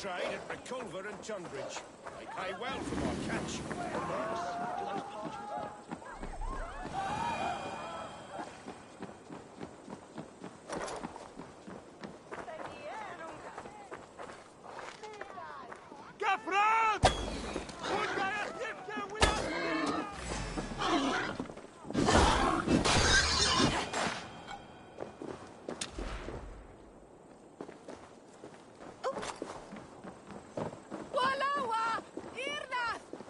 trade at Reculver and Tunbridge. They pay well for my catch.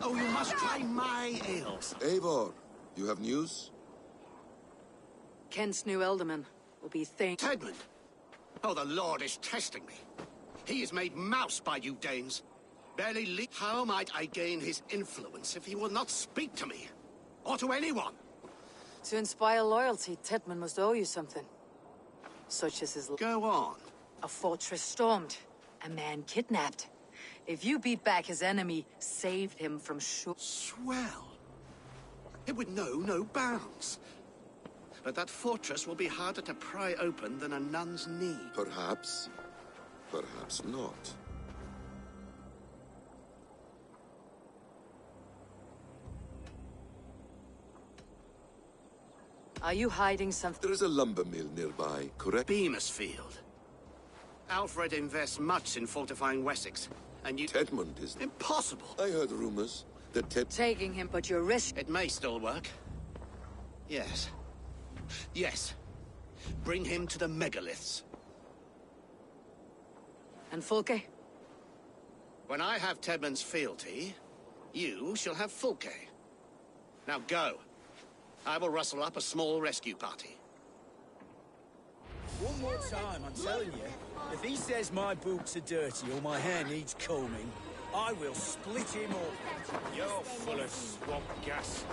Oh, you must try my ales. Eivor, you have news? Kent's new alderman will be Tedmund! Oh, the Lord is testing me. He is made mouse by you Danes. Barely How might I gain his influence if he will not speak to me? Or to anyone? To inspire loyalty, Tedmund must owe you something. Such as his... Go on. A fortress stormed. A man kidnapped. If you beat back his enemy, saved him from Swell. It would know no bounds. But that fortress will be harder to pry open than a nun's knee. Perhaps. Perhaps not. Are you hiding something? There is a lumber mill nearby, correct? Beamisfield. Alfred invests much in fortifying Wessex. And you... Tedmund is... Impossible! I heard rumors that Taking him, but you're It may still work. Yes. Yes. Bring him to the megaliths. And Fulke? When I have Tedmund's fealty, you shall have Fulke. Now go. I will rustle up a small rescue party. One more time, I'm telling you. If he says my boots are dirty or my hair needs combing, I will split him off. You're full of swamp gas.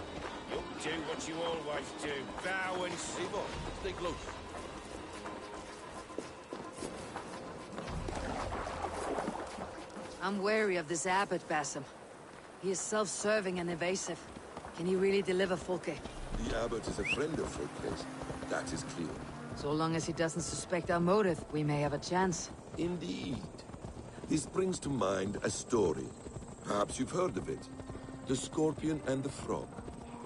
You'll do what you always do. Vow and civil. Stay close. I'm wary of this abbot, Bassam. He is self-serving and evasive. Can he really deliver Fulke? The abbot is a friend of Fulke's. That is clear. So long as he doesn't suspect our motive, we may have a chance. Indeed. This brings to mind a story. Perhaps you've heard of it. The Scorpion and the Frog.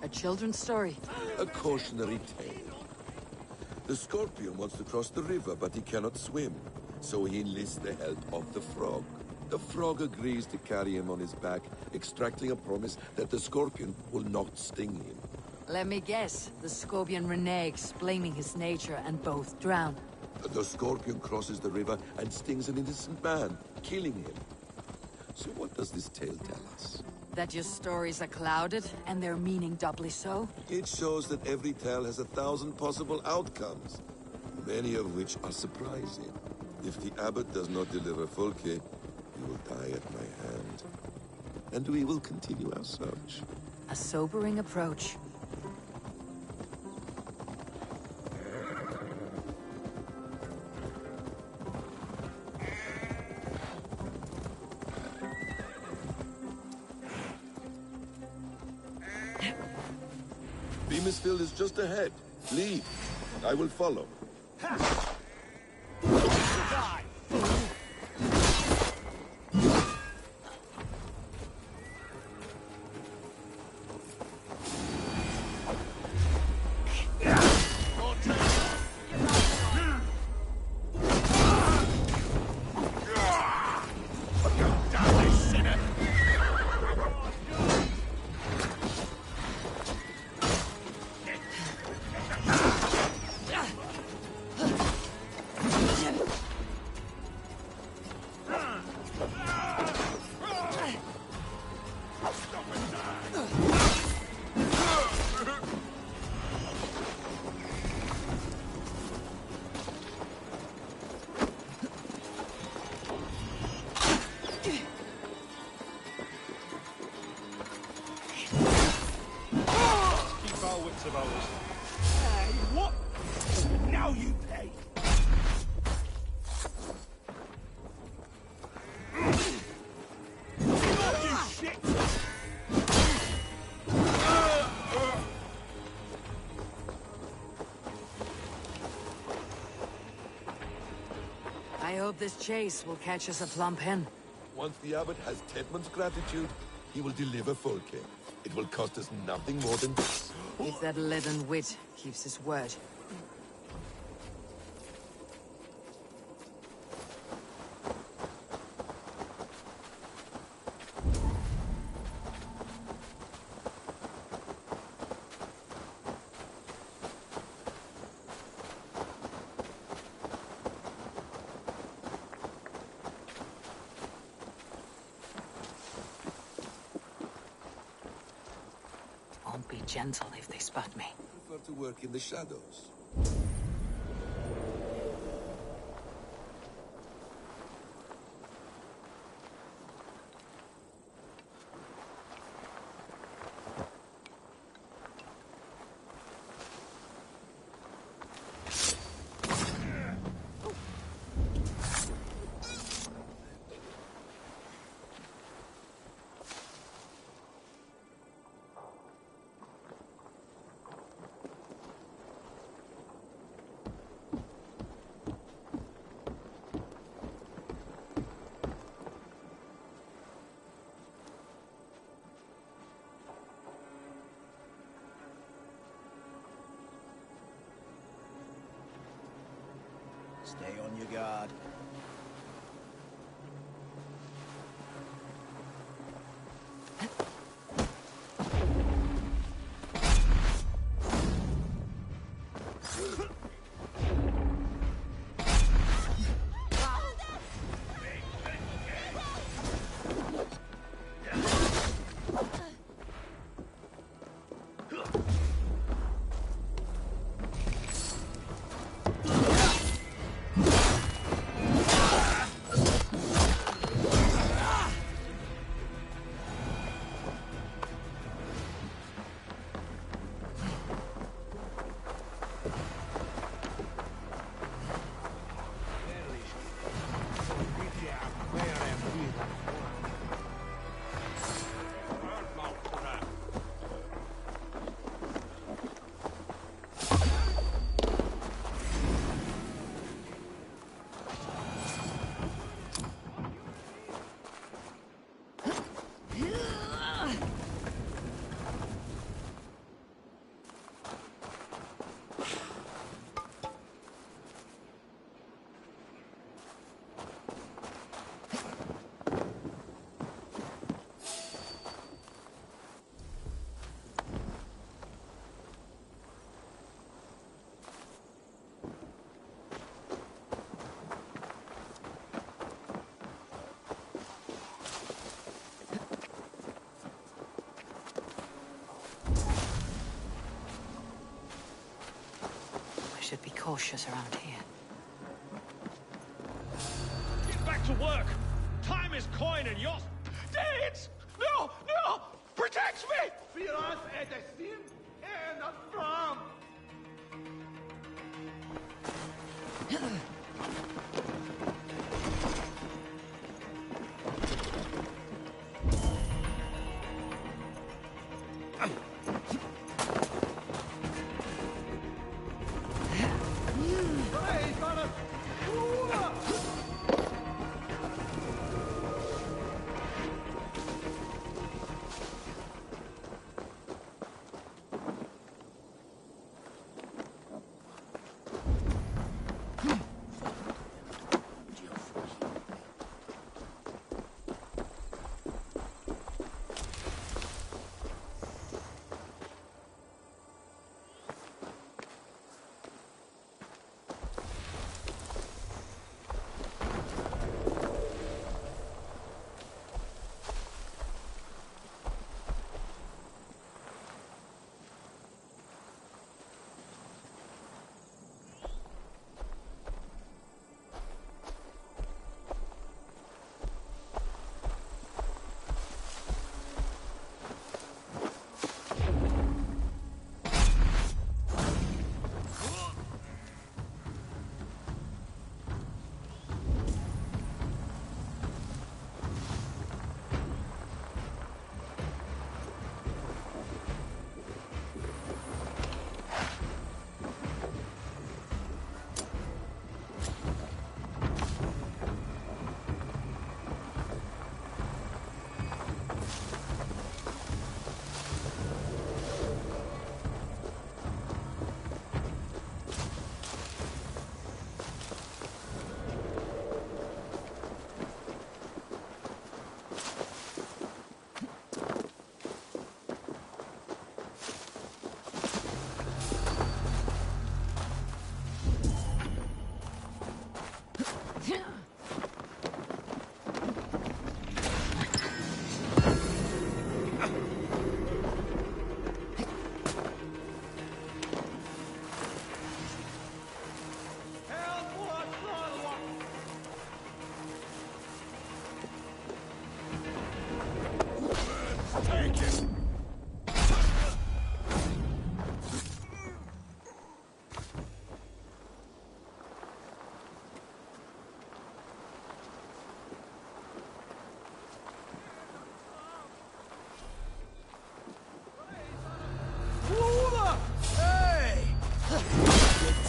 A children's story? A cautionary tale. The Scorpion wants to cross the river, but he cannot swim. So he enlists the help of the Frog. The Frog agrees to carry him on his back, extracting a promise that the Scorpion will not sting him. Let me guess. The Scorpion reneges, blaming his nature, and both drown. The Scorpion crosses the river and stings an innocent man, killing him. So what does this tale tell us? That your stories are clouded, and their meaning doubly so? It shows that every tale has 1,000 possible outcomes, many of which are surprising. If the abbot does not deliver Fulke, he will die at my hand. And we will continue our search. A sobering approach. Beamisfield is just ahead. Lead. I will follow. What? Now you pay. You shit. I hope this chase will catch us a plump hen. Once the abbot has Tedmund's gratitude, he will deliver Fulke. It will cost us nothing more than this. If that leaden wit keeps his word. Won't be gentle if they spot me. I prefer to work in the shadows. Stay on your guard. Should be cautious around here. Get back to work! Time is coin and yours. Danes! No! No! Protect me! Für uns es Sinn and from.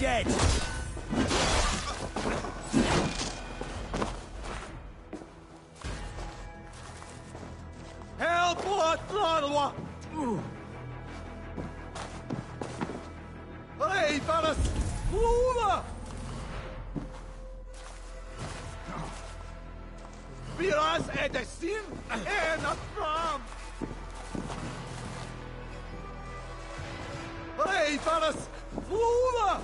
dead! Help! What? Hey, Valas! Lula! Viras edestin en afram! Hey, Valas! Lula!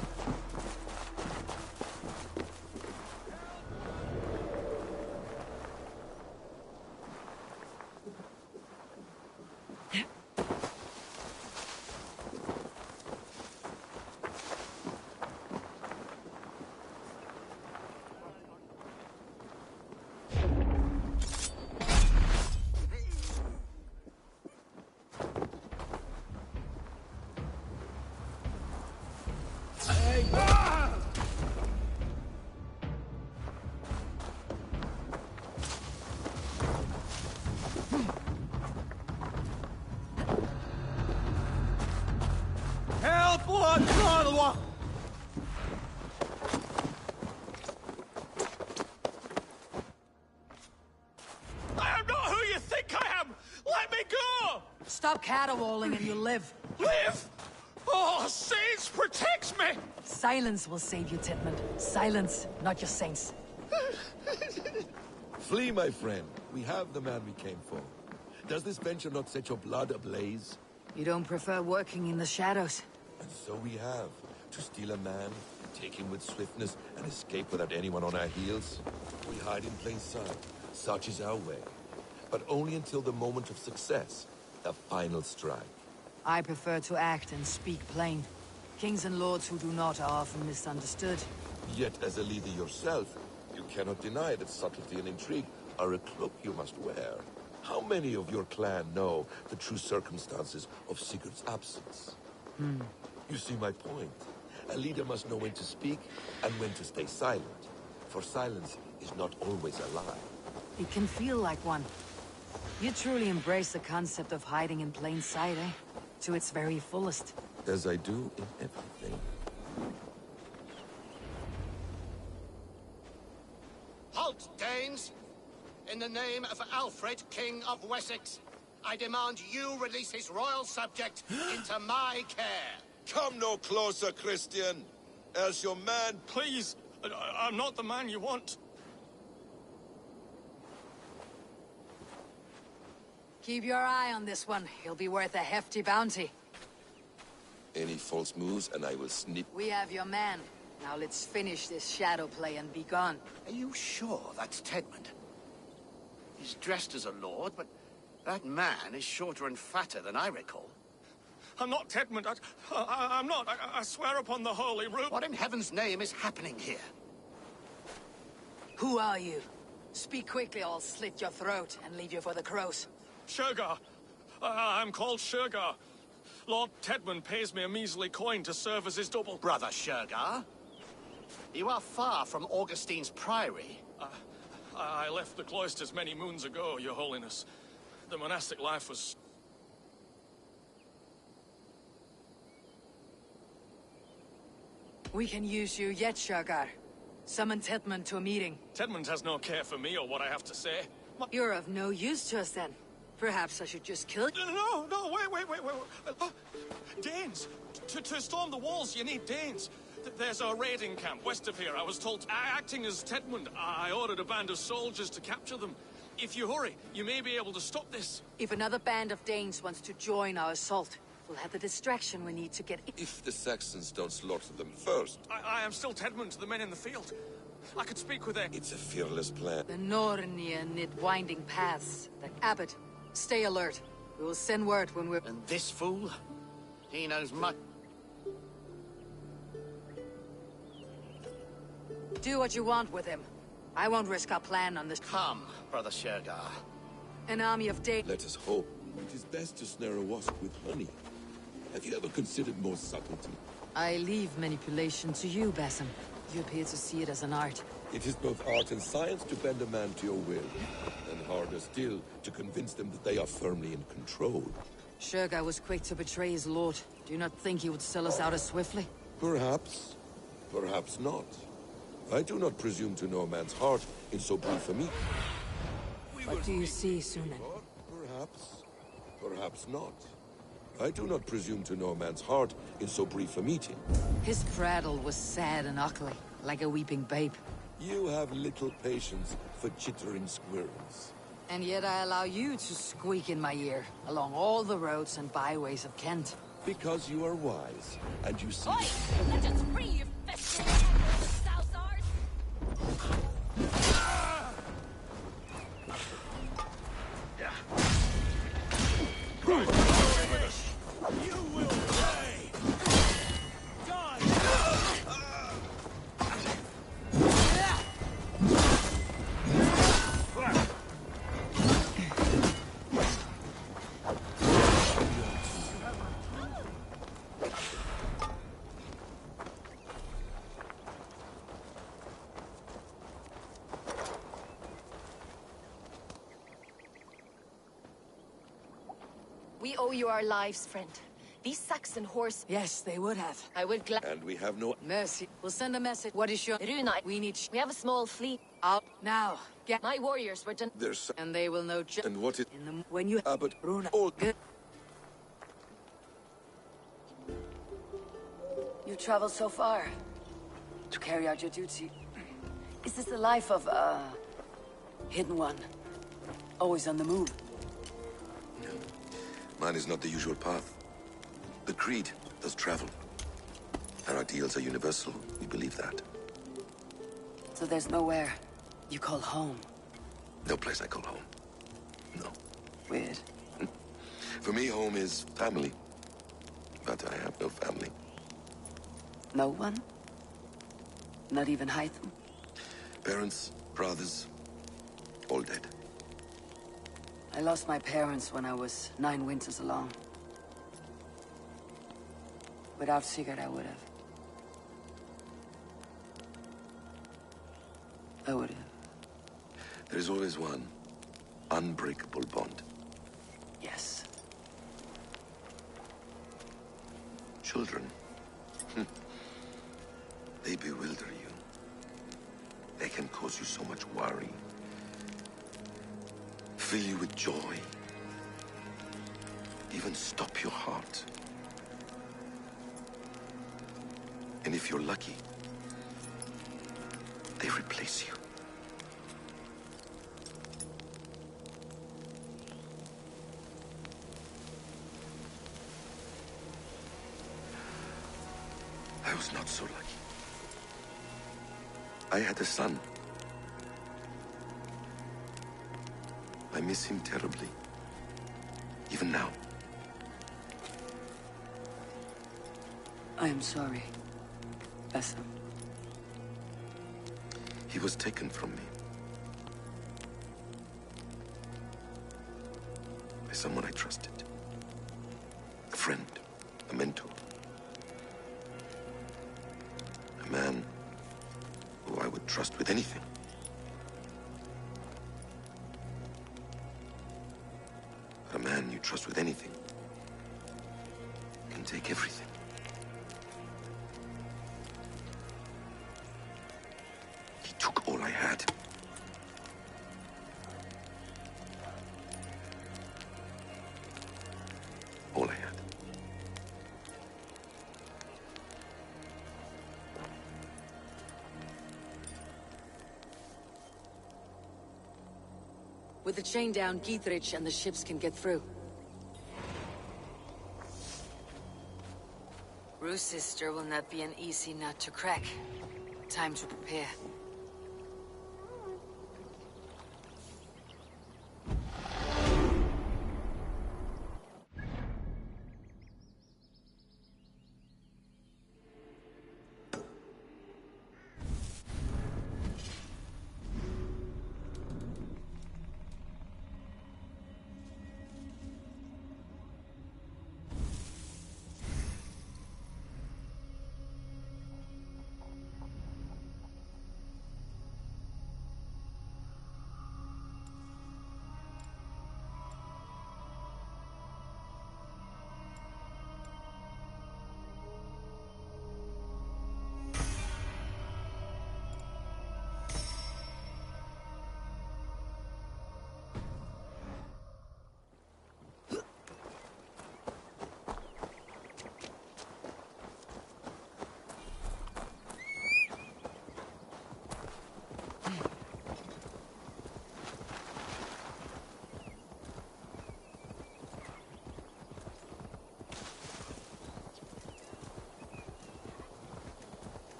Help! What? I am not who you think I am! Let me go! Stop caterwauling and you'll live. Live! Oh, Saints, protect me! Silence will save you, Titmund. Silence, not your saints. Flee, my friend. We have the man we came for. Does this venture not set your blood ablaze? You don't prefer working in the shadows? And so we have. To steal a man, take him with swiftness, and escape without anyone on our heels. We hide in plain sight. Such is our way. But only until the moment of success. The final strike. I prefer to act and speak plain. Kings and lords who do not are often misunderstood. Yet, as a leader yourself, you cannot deny that subtlety and intrigue are a cloak you must wear. How many of your clan know the true circumstances of Sigurd's absence? You see my point. A leader must know when to speak and when to stay silent. For silence is not always a lie. It can feel like one. You truly embrace the concept of hiding in plain sight, eh? To its very fullest. As I do in everything. Halt, Danes! In the name of Alfred, King of Wessex, I demand you release his royal subject into my care. Come no closer, Christian. Else your man... Please, I'm not the man you want. Keep your eye on this one. He'll be worth a hefty bounty. Any false moves and I will snip. We have your man. Now let's finish this shadow play and be gone. Are you sure that's Tedmund? He's dressed as a lord, but that man is shorter and fatter than I recall. I'm not Tedmund. I'm not. I swear upon the Holy Rood. What in heaven's name is happening here? Who are you? Speak quickly or I'll slit your throat and leave you for the crows. Shergar. I'm called Shergar. Lord Tedmund pays me a measly coin to serve as his double. Brother Shergar, you are far from Augustine's priory. I left the cloisters many moons ago, Your Holiness. The monastic life was... We can use you yet, Shergar. Summon Tedmund to a meeting. Tedmund has no care for me or what I have to say. You're of no use to us then. Perhaps I should just kill you? No, wait. Danes! To storm the walls, you need Danes. There's a raiding camp west of here, I was told. Acting as Tedmund, I ordered a band of soldiers to capture them. If you hurry, you may be able to stop this. If another band of Danes wants to join our assault, we'll have the distraction we need to get... If the Saxons don't slaughter them first. I am still Tedmund to the men in the field. I could speak with them. It's a fearless plan. The Nornia knit winding paths. The Abbot, stay alert. We will send word when we're... And this fool? He knows much. Do what you want with him. I won't risk our plan on this... Come, Brother Shergar. An army of Danes... Let us hope. It is best to snare a wasp with honey. Have you ever considered more subtlety? I leave manipulation to you, Basim. You appear to see it as an art. It is both art and science to bend a man to your will. And harder still, to convince them that they are firmly in control. Shergar was quick to betray his lord. Do you not think he would sell us out as swiftly? Perhaps. Perhaps not. I do not presume to know a man's heart in so brief a meeting. What do you see, Sunan? Perhaps. Perhaps not. I do not presume to know a man's heart in so brief a meeting. His prattle was sad and ugly, like a weeping babe. You have little patience for chittering squirrels. And yet I allow you to squeak in my ear, along all the roads and byways of Kent. Because you are wise, and you see... Oi! Let us free, you festering Sousars! You will pay! Die! We owe you our lives, friend. These Saxon horse... Yes, they would have. I would And we have no... Mercy. We'll send a message. What is your... Runa, We need we have a small fleet. out now. Get... My warriors were done... There's... And they will know just... And what is... In the... When you... But... Runa. Oh, Good. You traveled so far to carry out your duty. Is this the life of a hidden one? Always on the move? mine is not the usual path. The Creed does travel. Our ideals are universal. We believe that. So there's nowhere you call home? No place I call home. No. Weird. For me, home is family. But I have no family. No one? Not even Hytham? Parents, brothers, all dead. I lost my parents when I was 9 winters along. Without Sigurd, I would have. I would have. There is always one unbreakable bond. Yes. Children. They bewilder you. They can cause you so much worry. Fill you with joy. Even stop your heart. And if you're lucky, they replace you. I was not so lucky. I had a son. I miss him terribly. Even now. I am sorry, Bessem. He was taken from me. By someone I trusted. A friend. A mentor. A man who I would trust with anything. But a man you trust with anything can take everything. He took all I had. All I had. With the chain down, Gietrich and the ships can get through. Rue's sister will not be an easy nut to crack. Time to prepare.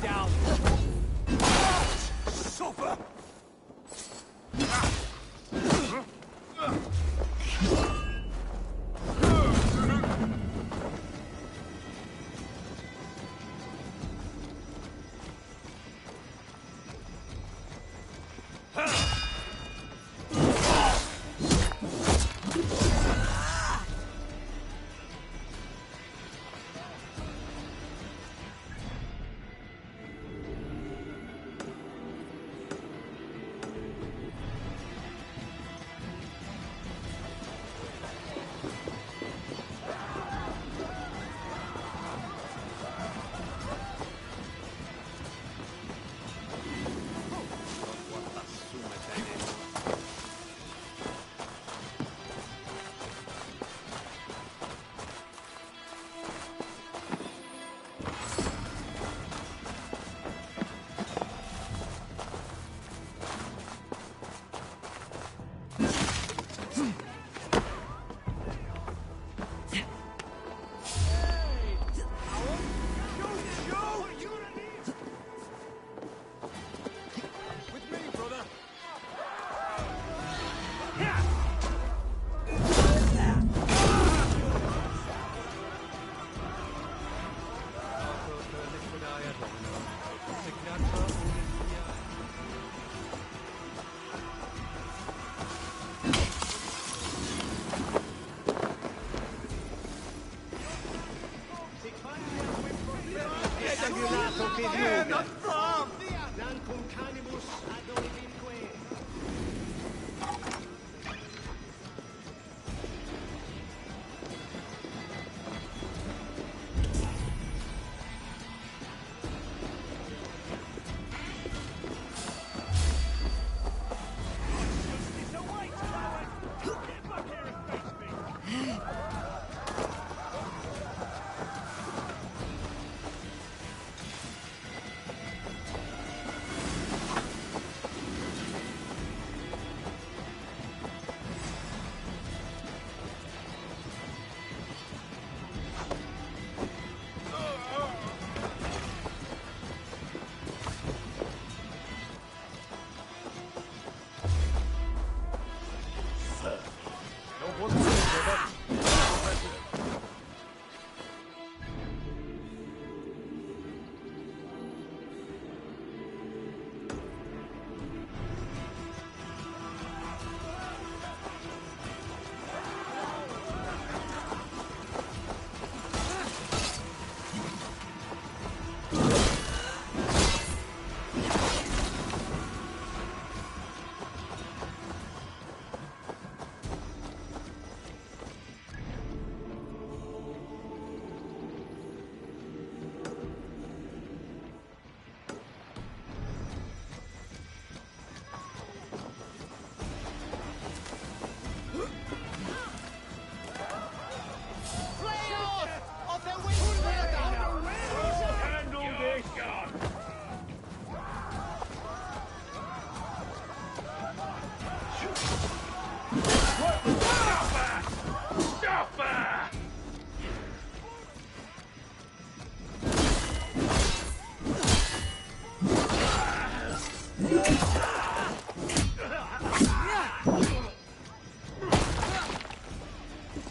down. Suffer!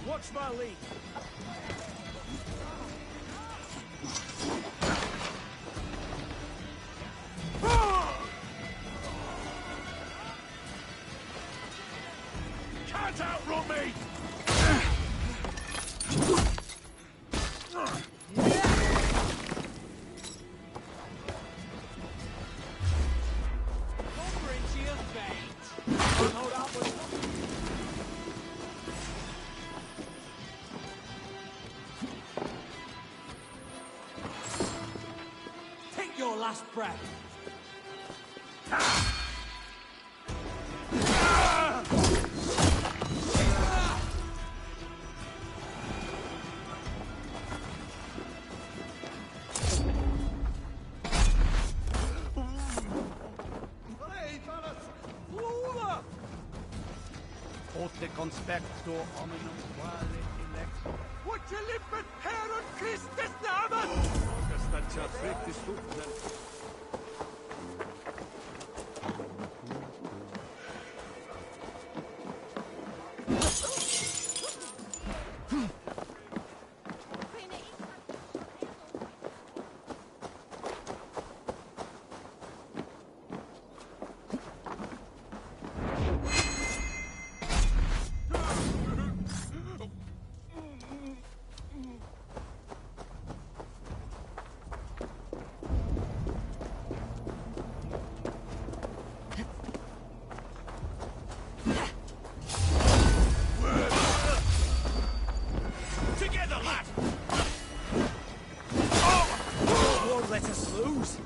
Watch my lead. Can't outrun me! Over into your fate. Hold up with your last breath. Ote conspecto hominum quale elect. What you live with, Herod Christus Namen! Together, lad! Won't let us lose.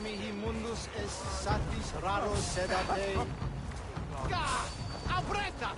mihi mundus est satis raro sedate. Ga! Abreta!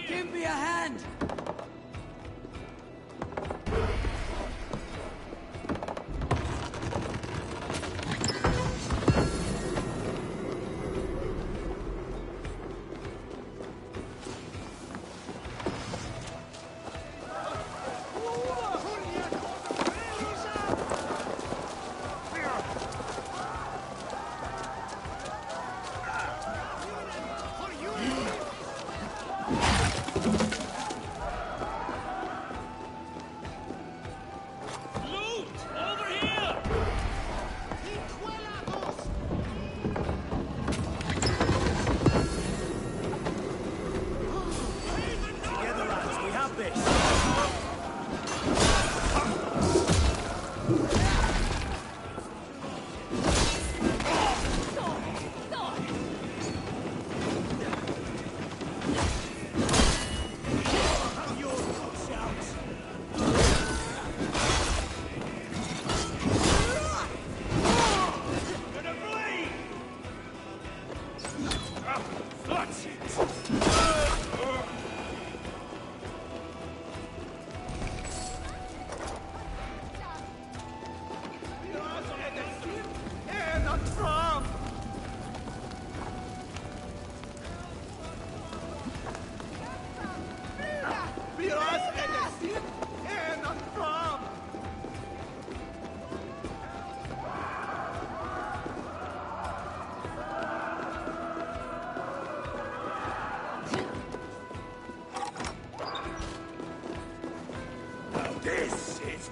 Give me a hand!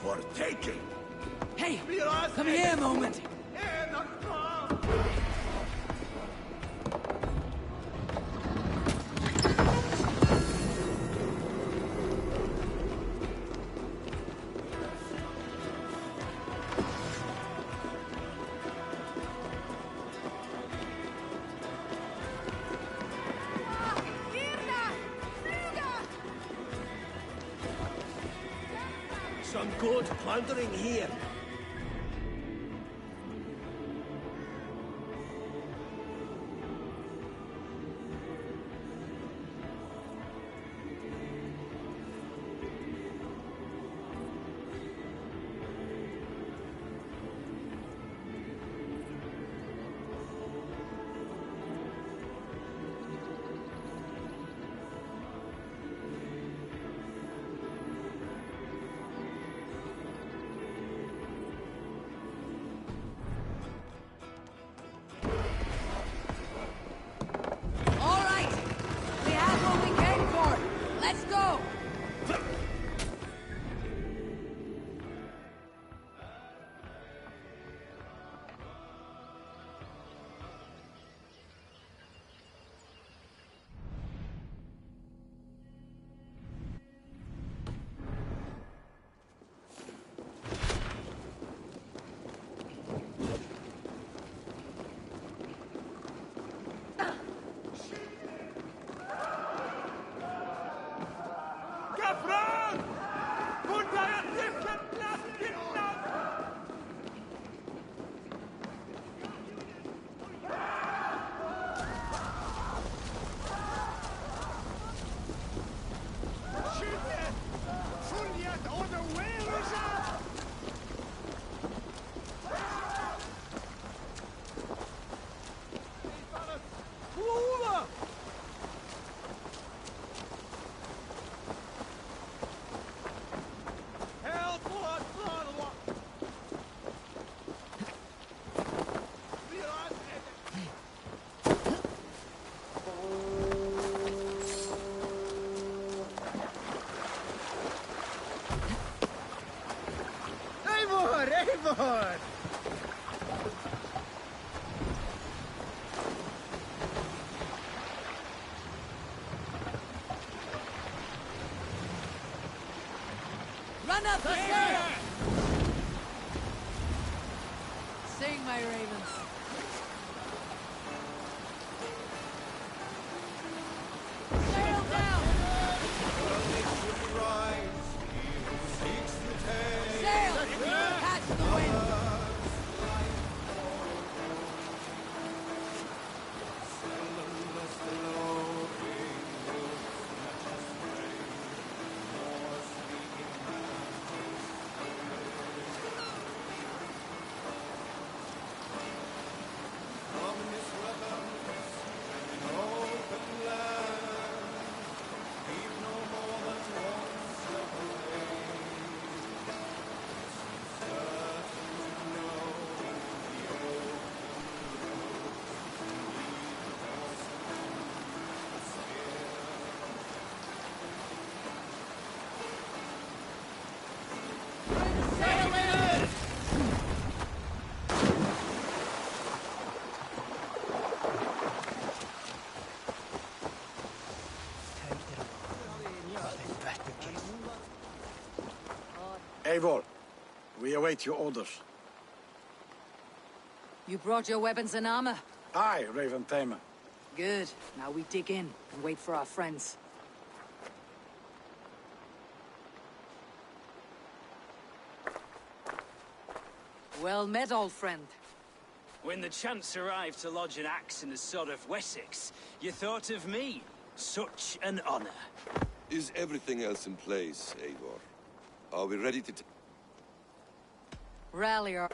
for taking. Hey, come here a moment. Some good plundering here. All right, we have what we came for. Let's go. Eivor! Run up the stairs. Sing, my ravens. Sail down. Sail. Catch the wind. Eivor, we await your orders. You brought your weapons and armor? Aye, Raven Tamer. Good. Now we dig in and wait for our friends. Well met, old friend. When the chance arrived to lodge an axe in the sod of Wessex, you thought of me. Such an honor. Is everything else in place, Eivor? Are we ready to Rally our...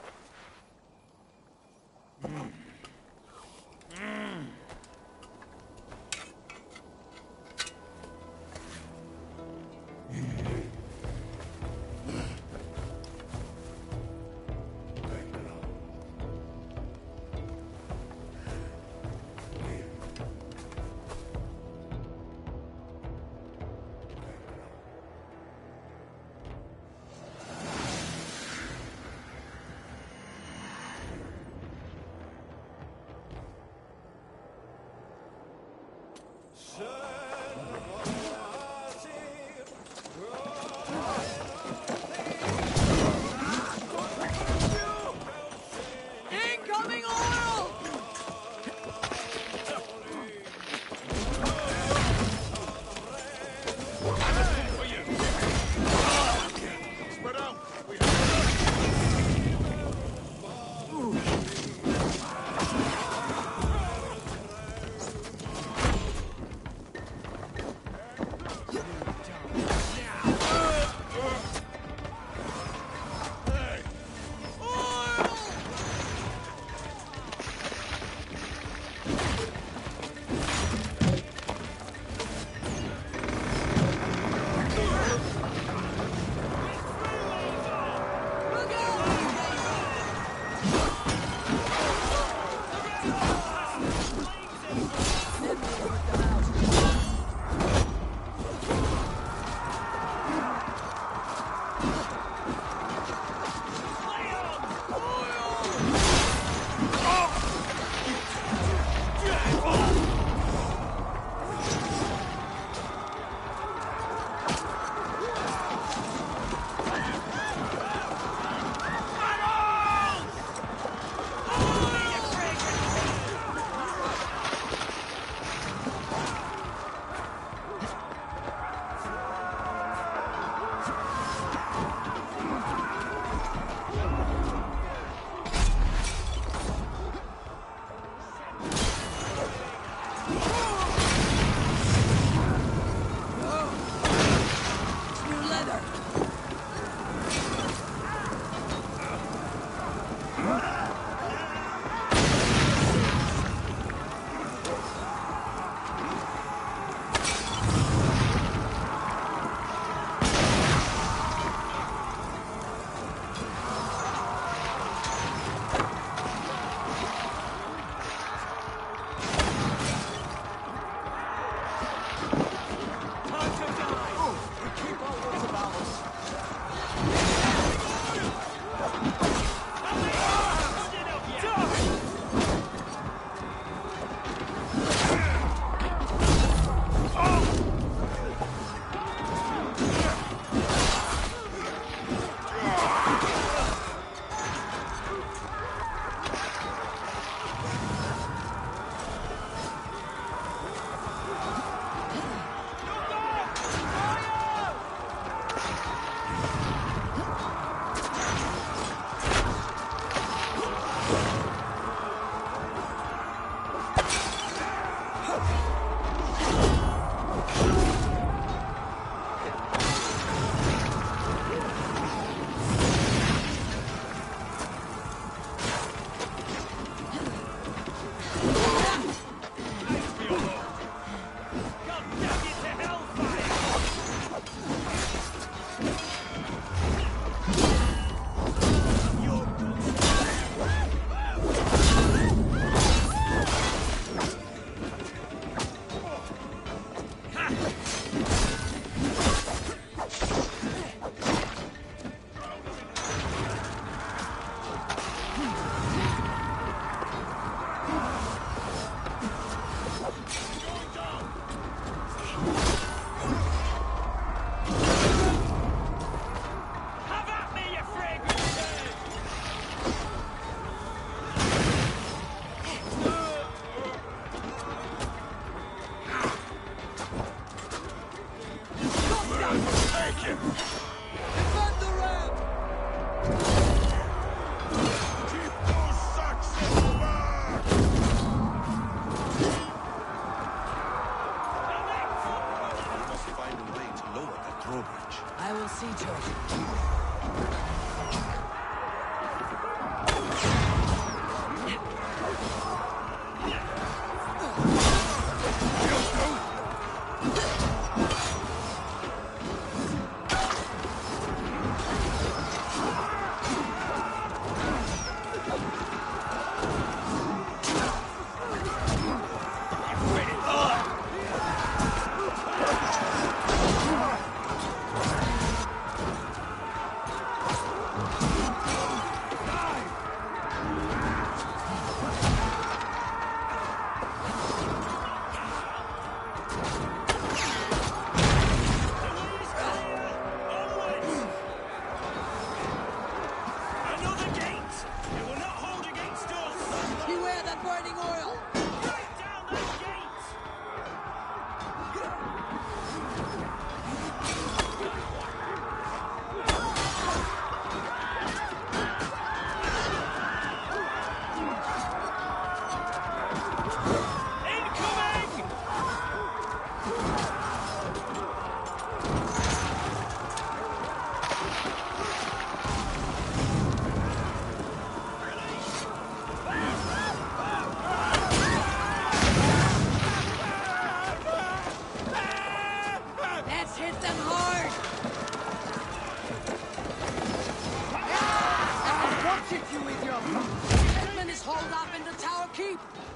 I will see to it.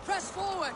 Press forward!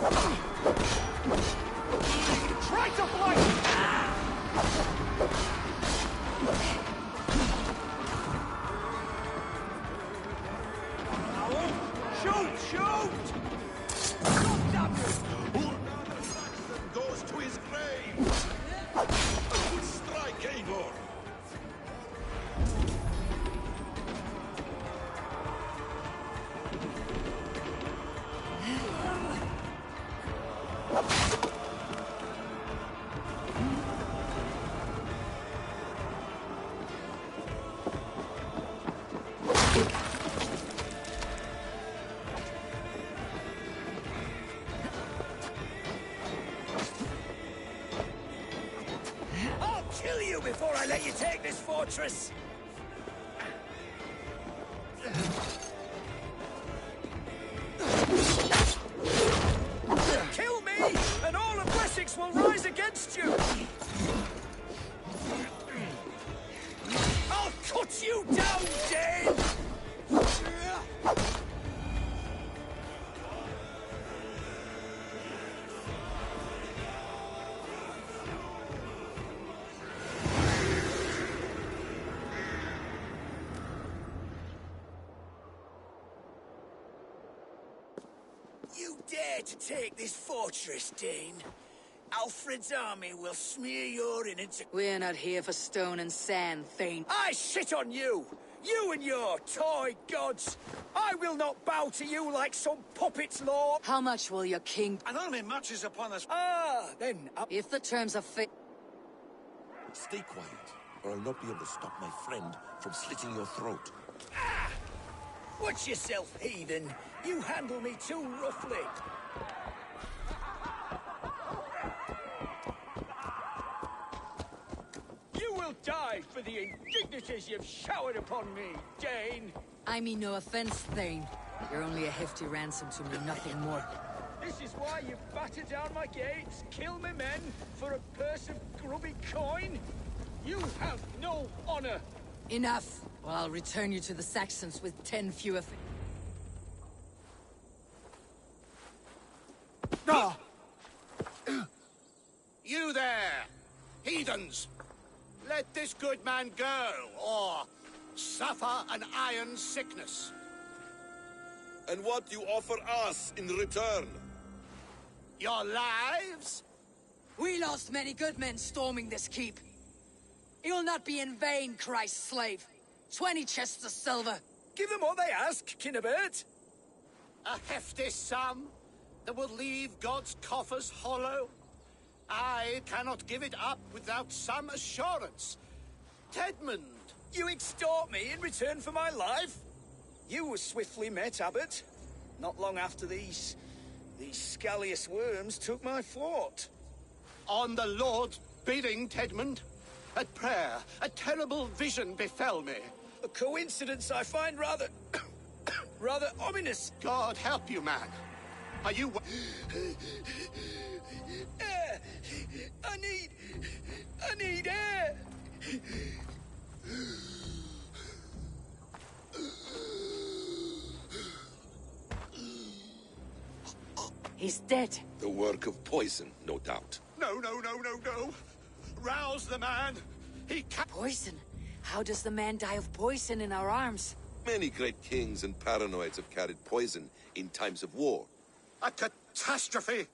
Try to fly! Shoot! Shoot! Another Saxon goes to his grave! A good strike, Eivor! I'll kill you before I let you take this fortress! Kill me, and all of Wessex will rise against you! I'll cut you down, Dane! You dare to take this fortress, Dane? Alfred's army will smear your innards. We're not here for stone and sand, Thane. I shit on you! You and your toy gods! I will not bow to you like some puppet's lord! How much will your king... An army marches upon us. Ah, then... If the terms are fit... Stay quiet, or I'll not be able to stop my friend from slitting your throat. Watch yourself, heathen! You handle me too roughly! You will die for the indignities you've showered upon me, Dane! I mean no offense, Thane. You're only a hefty ransom to me, nothing more. This is why you batter down my gates, kill my men, for a purse of grubby coin? You have no honor! Enough! Or I'll return you to the Saxons with 10 fewer... You there, heathens! Let this good man go, or suffer an iron sickness. And what you offer us in return? Your lives? We lost many good men storming this keep. It will not be in vain, Christ's slave. 20 chests of silver. Give them what they ask, Kinnebert! A hefty sum that will leave God's coffers hollow? I cannot give it up without some assurance. Tedmund! You extort me in return for my life? You were swiftly met, Abbot. Not long after these scallious worms took my fort. On the Lord's bidding, Tedmund. At prayer, a terrible vision befell me. A coincidence I find rather... rather ominous. God help you, man. Are you... Air! I need air! He's dead. The work of poison, no doubt. No. Rouse the man. He can't... Poison? How does the man die of poison in our arms? Many great kings and paranoids have carried poison in times of war. A catastrophe!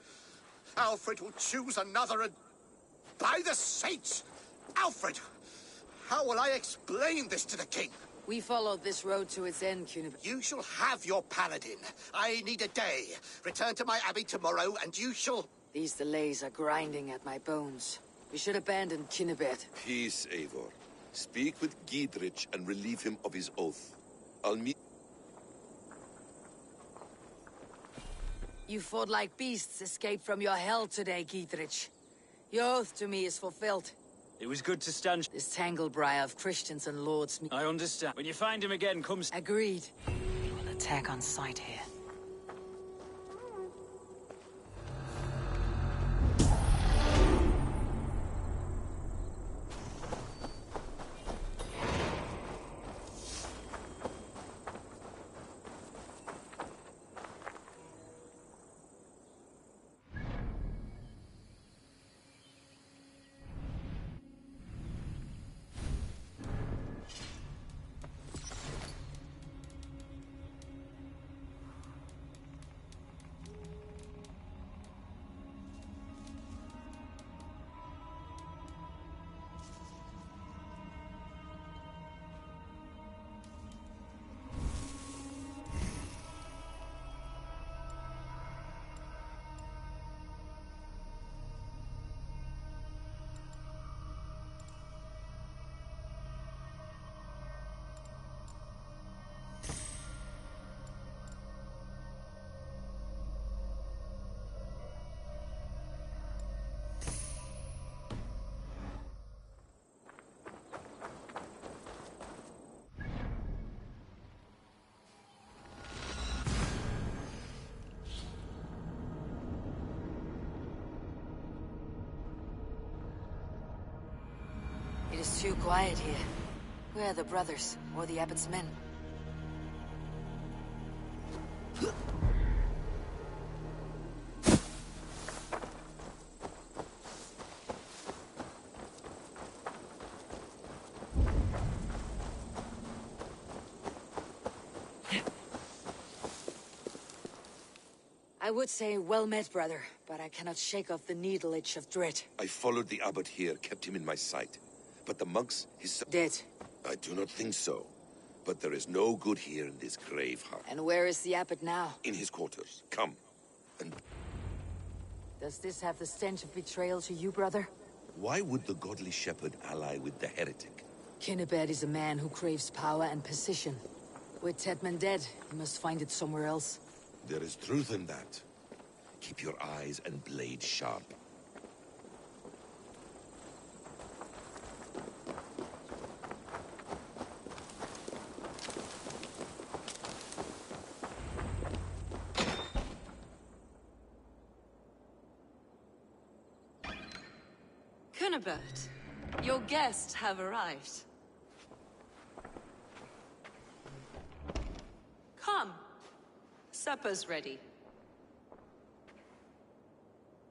Alfred will choose another and... By the saints! Alfred! How will I explain this to the king? We followed this road to its end, Cunibert. You shall have your paladin. I need a day. Return to my abbey tomorrow, and you shall... These delays are grinding at my bones. We should abandon Cunibert. Peace, Eivor. Speak with Giedrich and relieve him of his oath. I'll meet... You fought like beasts, escaped from your hell today, Giedrich. Your oath to me is fulfilled. It was good to stand... This tangled briar of Christians and lords... I understand. When you find him again, come... Agreed. We'll attack on sight here. Too quiet here. Where are the brothers, or the abbot's men? I would say well met, brother, but I cannot shake off the needle itch of dread. I followed the abbot here, kept him in my sight. But the monks, Dead. I do not think so. But there is no good here in this grave hut. And where is the abbot now? In his quarters. Come. And Does this have the stench of betrayal to you, brother? why would the godly shepherd ally with the heretic? Kinnebed is a man who craves power and position. With Tedman dead, he must find it somewhere else. There is truth in that. Keep your eyes and blade sharp. Cunibert, your guests have arrived. Come. Supper's ready.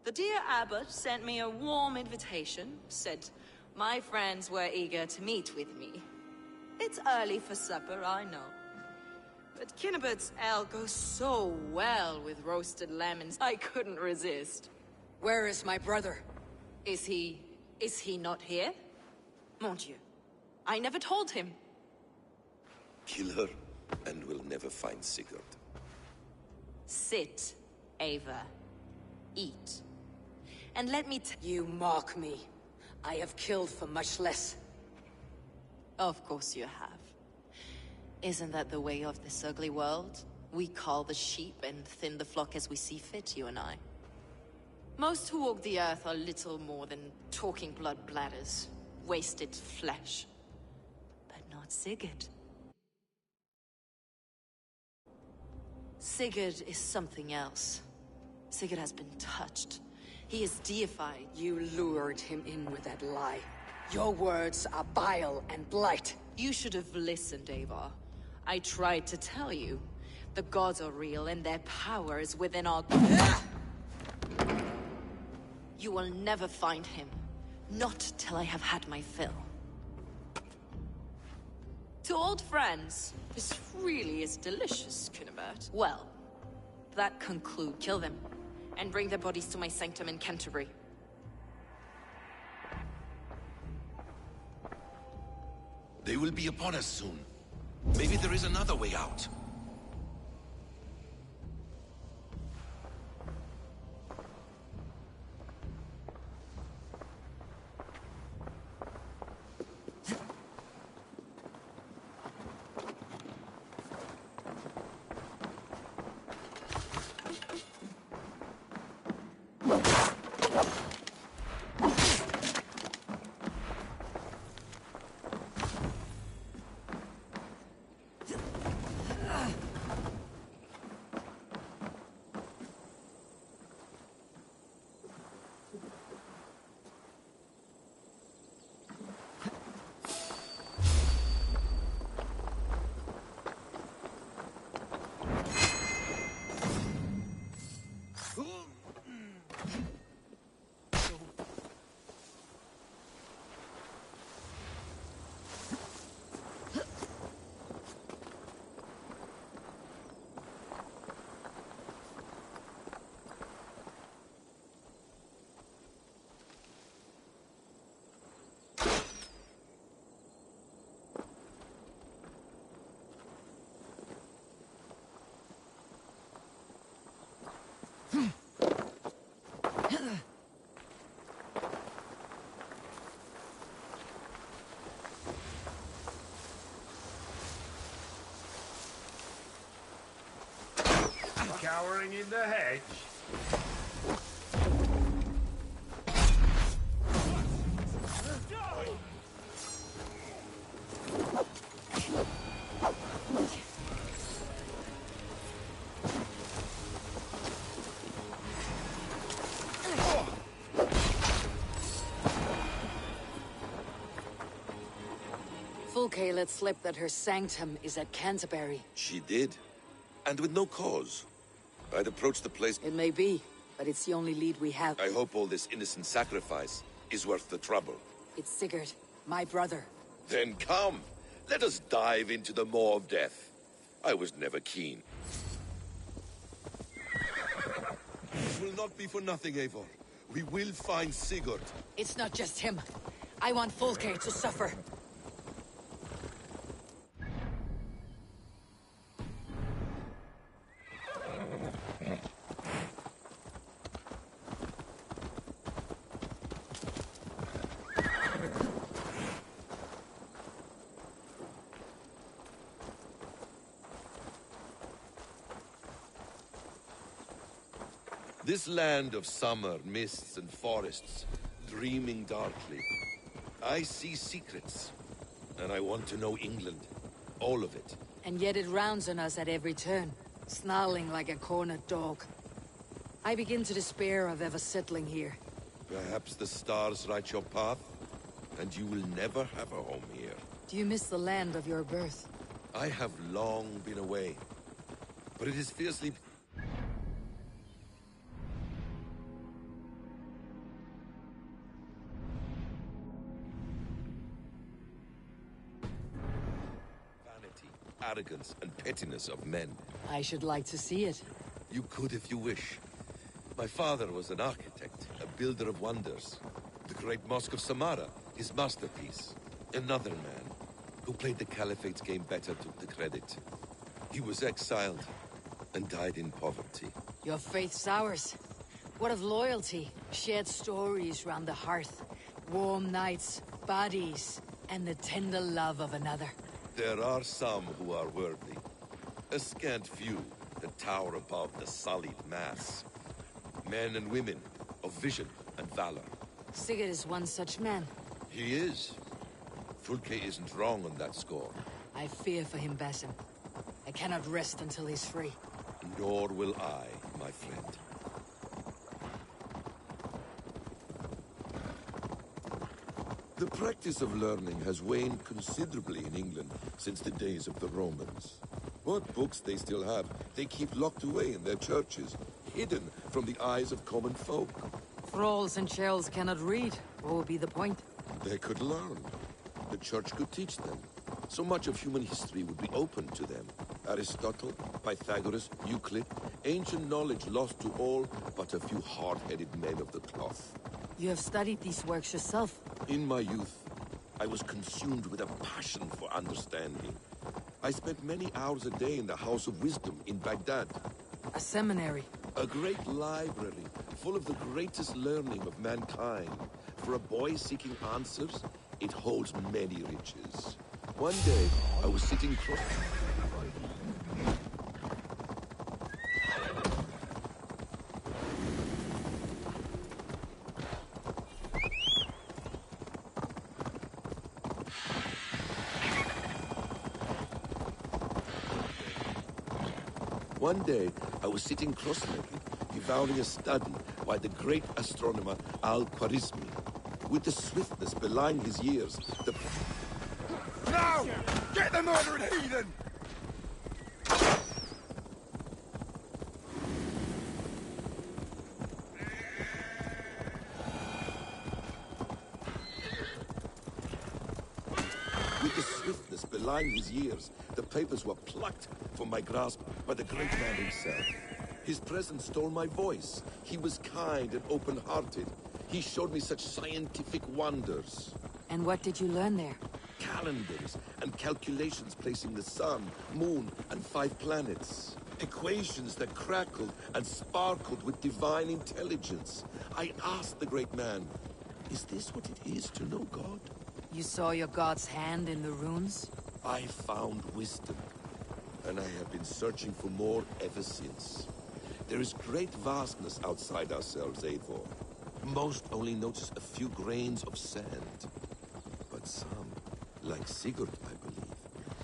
The dear abbot sent me a warm invitation, said my friends were eager to meet with me. It's early for supper, I know. But Kinnibert's ale goes so well with roasted lemons, I couldn't resist. Where is my brother? Is he not here? Mon Dieu. I never told him. Kill her, and we'll never find Sigurd. Sit, Ava. Eat. And let me You mock me. I have killed for much less. Of course you have. Isn't that the way of this ugly world? We cull the sheep and thin the flock as we see fit, you and I. Most who walk the earth are little more than talking blood bladders, wasted flesh. But not Sigurd. Sigurd is something else. Sigurd has been touched. He is deified. You lured him in with that lie. Your words are bile and blight. You should have listened, Ava. I tried to tell you. The gods are real and their power is within our... You will never find him. Not till I have had my fill. To old friends, this really is delicious, Cunibert. Well, that conclude. Kill them, and bring their bodies to my sanctum in Canterbury. They will be upon us soon. Maybe there is another way out. Cowering in the hedge. Fulke let slip that her sanctum is at Canterbury. She did. And with no cause. I'd approach the place. It may be, but it's the only lead we have. I hope all this innocent sacrifice is worth the trouble. It's Sigurd, my brother. Then come. Let us dive into the maw of death. I was never keen. It will not be for nothing, Eivor. We will find Sigurd. It's not just him. I want Fulke to suffer. This land of summer, mists and forests, dreaming darkly. I see secrets, and I want to know England. All of it. And yet it rounds on us at every turn, snarling like a cornered dog. I begin to despair of ever settling here. Perhaps the stars write your path, and you will never have a home here. Do you miss the land of your birth? I have long been away, but it is fiercely... arrogance and pettiness of men. I should like to see it. You could if you wish. My father was an architect, a builder of wonders. The great Mosque of Samarra, his masterpiece. Another man, who played the Caliphate's game better, took the credit. He was exiled and died in poverty. Your faith's ours. What of loyalty? Shared stories round the hearth. Warm nights, bodies, and the tender love of another. There are some who are worthy. A scant few that tower above the sullied mass. Men and women of vision and valor. Sigurd is one such man. He is. Fulke isn't wrong on that score. I fear for him, Basim. I cannot rest until he's free. Nor will I, my friend. The practice of learning has waned considerably in England since the days of the Romans. What books they still have, they keep locked away in their churches, hidden from the eyes of common folk. Thralls and churls cannot read. What would be the point? They could learn. The church could teach them. So much of human history would be open to them. Aristotle, Pythagoras, Euclid, ancient knowledge lost to all but a few hard-headed men of the cloth. You have studied these works yourself. In my youth, I was consumed with a passion for understanding. I spent many hours a day in the House of Wisdom in Baghdad. A seminary. A great library, full of the greatest learning of mankind. For a boy seeking answers, it holds many riches. One day, I was sitting close... One day, I was sitting cross-legged, devouring a study by the great astronomer Al-Khwarizmi. With the swiftness belying his years, the... Now! Get the murdering heathen! With the swiftness belying his years, the papers were plucked from my grasp by the great man himself. His presence stole my voice. He was kind and open-hearted. He showed me such scientific wonders. And what did you learn there? Calendars and calculations placing the sun, moon, and 5 planets. Equations that crackled and sparkled with divine intelligence. I asked the great man, is this what it is to know God? You saw your god's hand in the runes? I found wisdom, and I have been searching for more ever since. There is great vastness outside ourselves, Eivor. Most only notice a few grains of sand. But some, like Sigurd, I believe,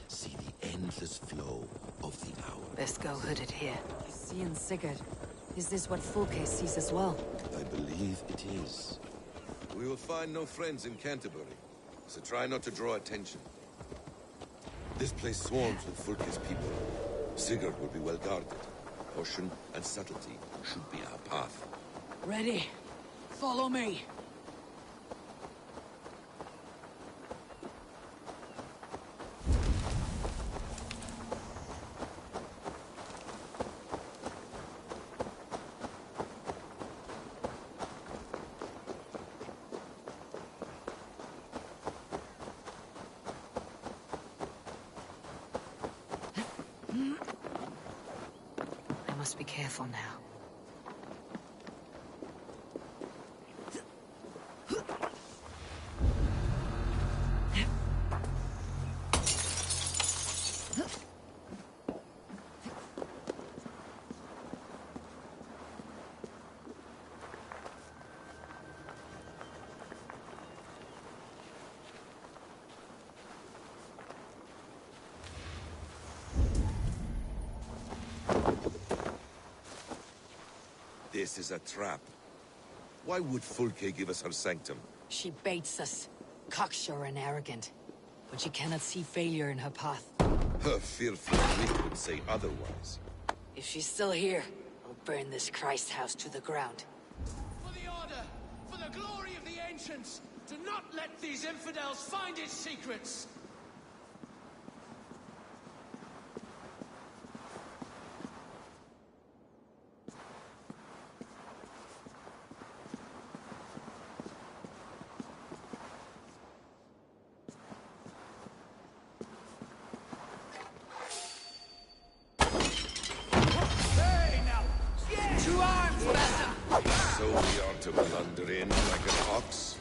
see the endless flow of the hours. Best go hooded here. Seeing Sigurd. Is this what Fulke sees as well? I believe it is. We will find no friends in Canterbury, so try not to draw attention. This place swarms with Fulke's people. Sigurd will be well guarded. Caution and subtlety should be our path. Ready? Follow me. I must be careful now. This is a trap. Why would Fulke give us her sanctum? She baits us, cocksure and arrogant. But she cannot see failure in her path. Her fearful wit would say otherwise. If she's still here, I'll burn this Christ house to the ground. For the Order, for the glory of the Ancients, do not let these infidels find its secrets! So we are to blunder in like an ox?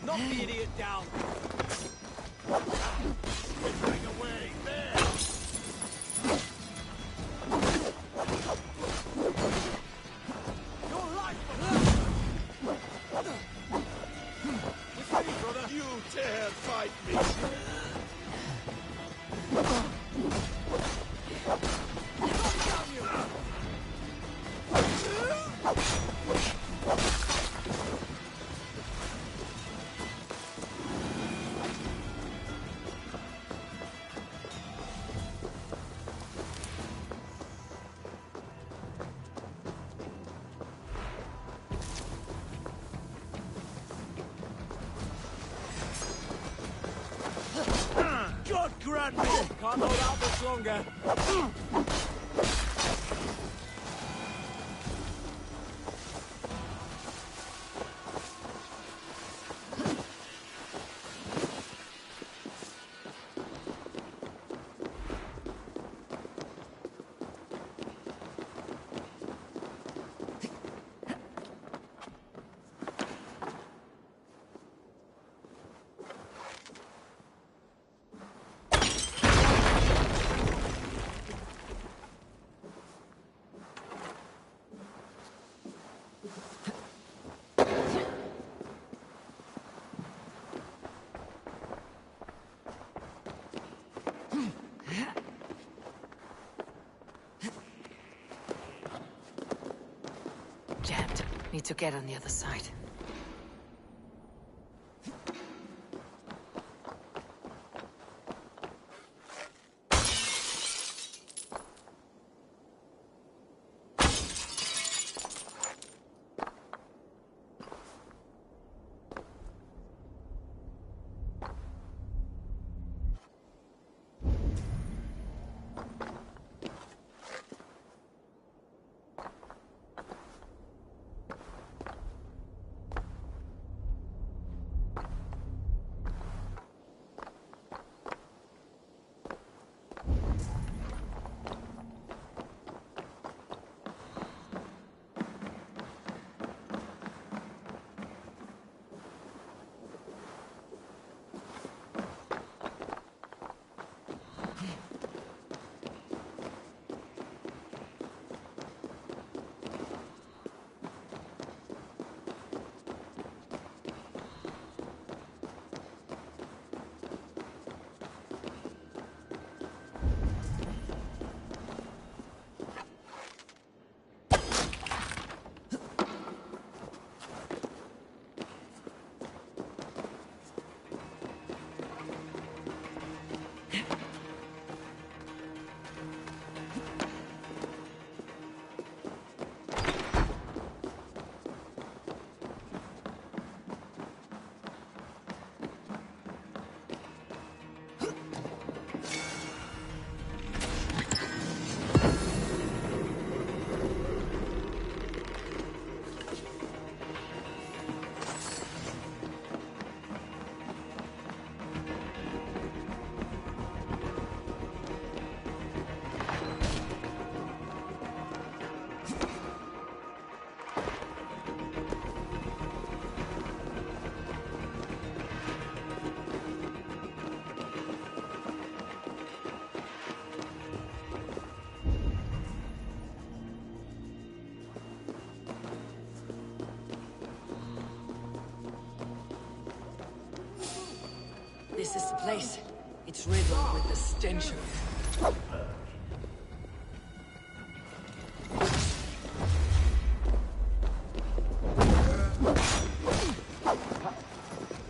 Knock the idiot down. Bring away, there! Your life, with me, brother. You dare fight me! God grant me! Can't hold out much longer. Need to get on the other side. This is the place. It's riddled with the stench of it.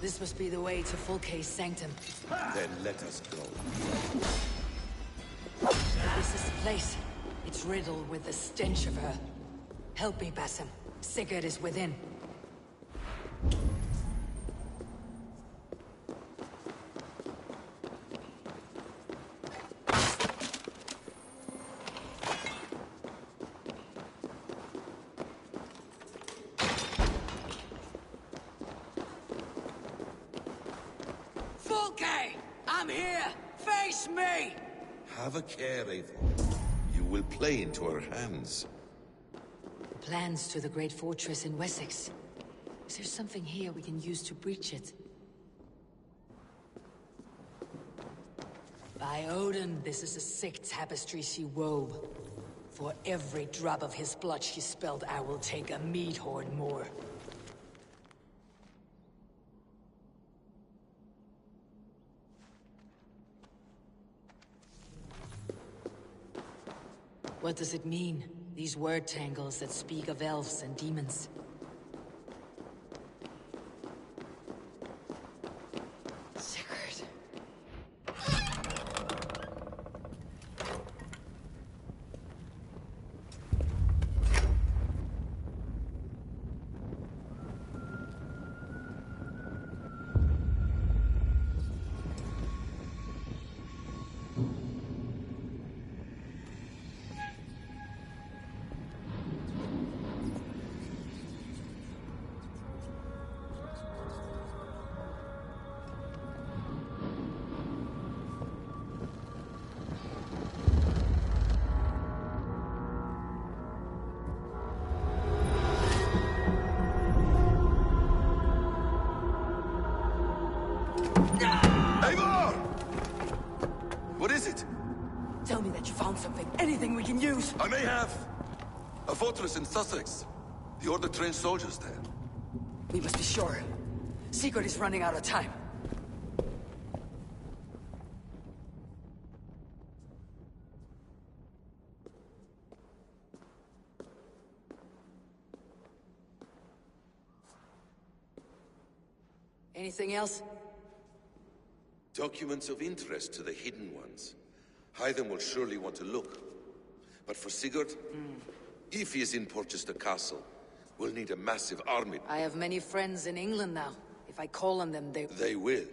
This must be the way to Fulke's sanctum. Then let us go. This is the place. It's riddled with the stench of her. Help me, Basim. Sigurd is within. Fulke! I'm here! Face me! Have a care, Eivor. You will play into our hands. Plans to the great fortress in Wessex. Is there something here we can use to breach it? By Odin, this is a sick tapestry she wove. For every drop of his blood she spilled, I will take a mead horn more. What does it mean? These word tangles that speak of elves and demons. Sigurd. Eivor! What is it? Tell me that you found something. Anything we can use. I may have. A fortress in Sussex. The Order trained soldiers there. We must be sure. Sigurd is running out of time. Anything else? Documents of interest to the Hidden Ones. Hyden will surely want to look. But for Sigurd, if he is in Porchester Castle, we'll need a massive army. I have many friends in England now. If I call on them, they... They will.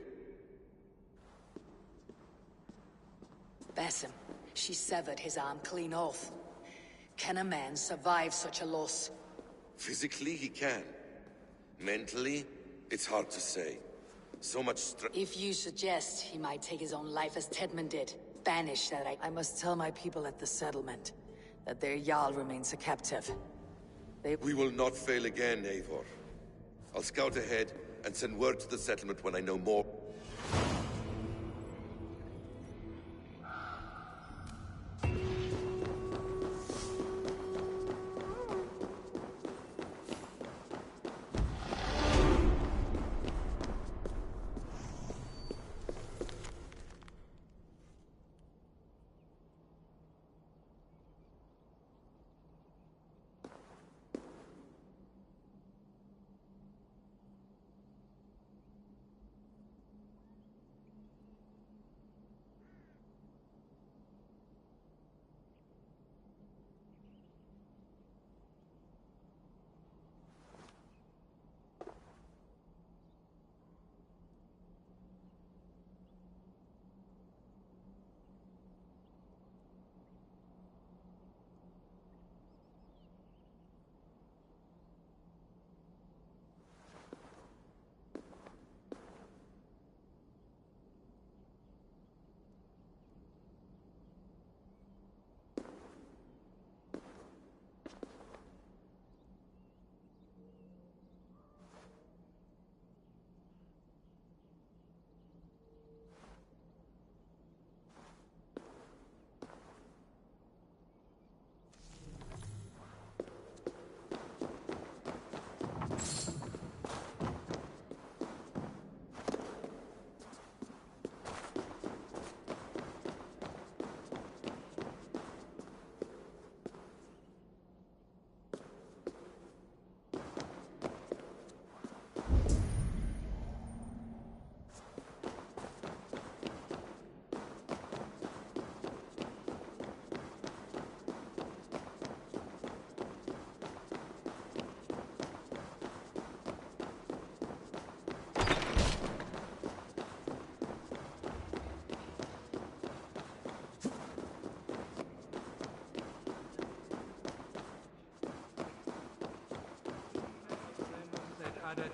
Basim, she severed his arm clean off. Can a man survive such a loss? Physically, he can. Mentally, it's hard to say. So much If you suggest he might take his own life as Tedman did, banish that I must tell my people at the settlement that their Jarl remains a captive. We will not fail again, Eivor. I'll scout ahead and send word to the settlement when I know more.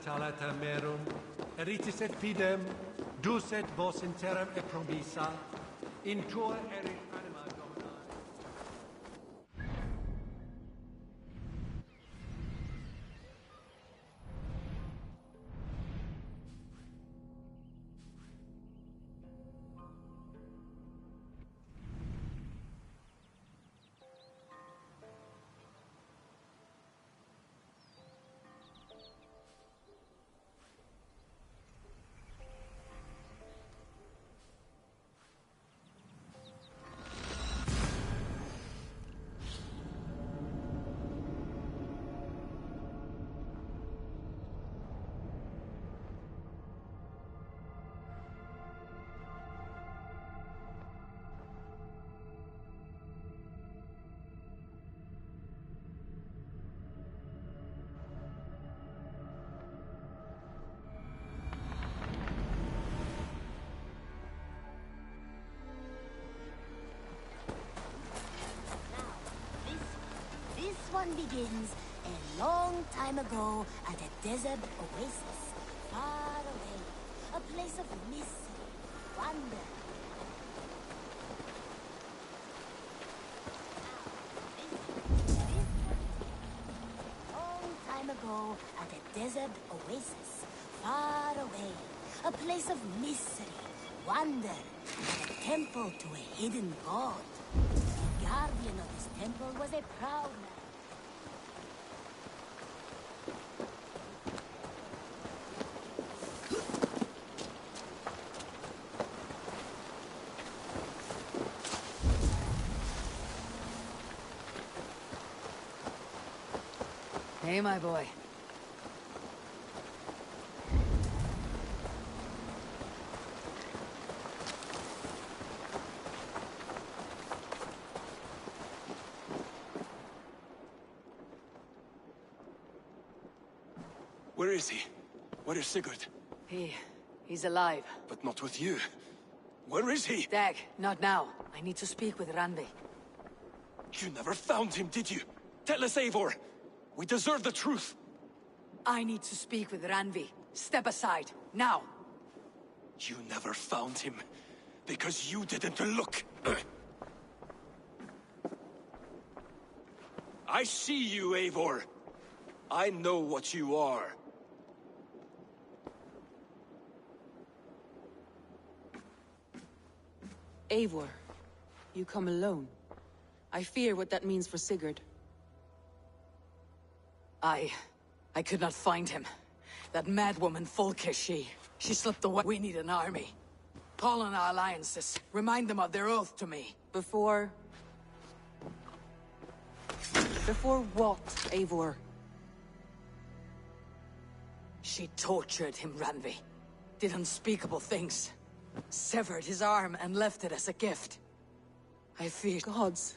Talata merum, eritis et fidem, dus et vos in terram et promissa, in tua erit anima domini. This one begins a long time ago at a desert oasis, far away, a place of mystery, wonder. Long time ago at a desert oasis, far away, a place of mystery, wonder, and a temple to a hidden god. The guardian of this temple was a proud man. Hey, my boy. Where is he? Where is Sigurd? He's alive. But not with you. Where is he? Dag, not now. I need to speak with Randvi. You never found him, did you? Tell us, Eivor. We deserve the truth. I need to speak with Randvi. Step aside, now. You never found him, because you didn't look. I see you, Eivor. I know what you are. Eivor, you come alone. I fear what that means for Sigurd. I could not find him. That madwoman Folke, she slipped away. We need an army. Call on our alliances. Remind them of their oath to me. Before what, Eivor? She tortured him, Randvi. Did unspeakable things. Severed his arm and left it as a gift. I fear... Gods.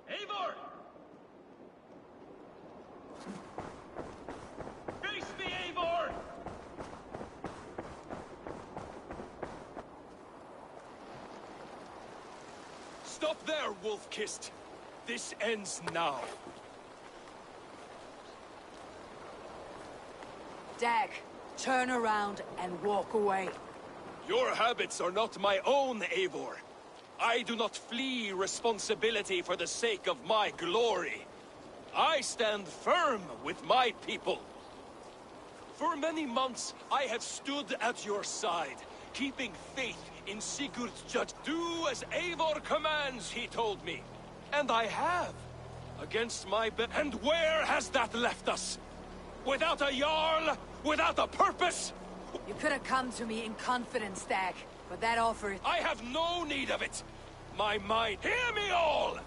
Eivor! Face me, Eivor! Stop there, Wolf-Kissed. This ends now. Dag, turn around and walk away. Your habits are not my own, Eivor. I do not flee responsibility for the sake of my glory. I stand firm with my people. For many months, I have stood at your side, keeping faith in Sigurd's judge. Do as Eivor commands, he told me. And I have. Against my And where has that left us? Without a Jarl? Without a purpose? You could have come to me in confidence, Dag, but that offer... I have no need of it! My mind... Hear me all!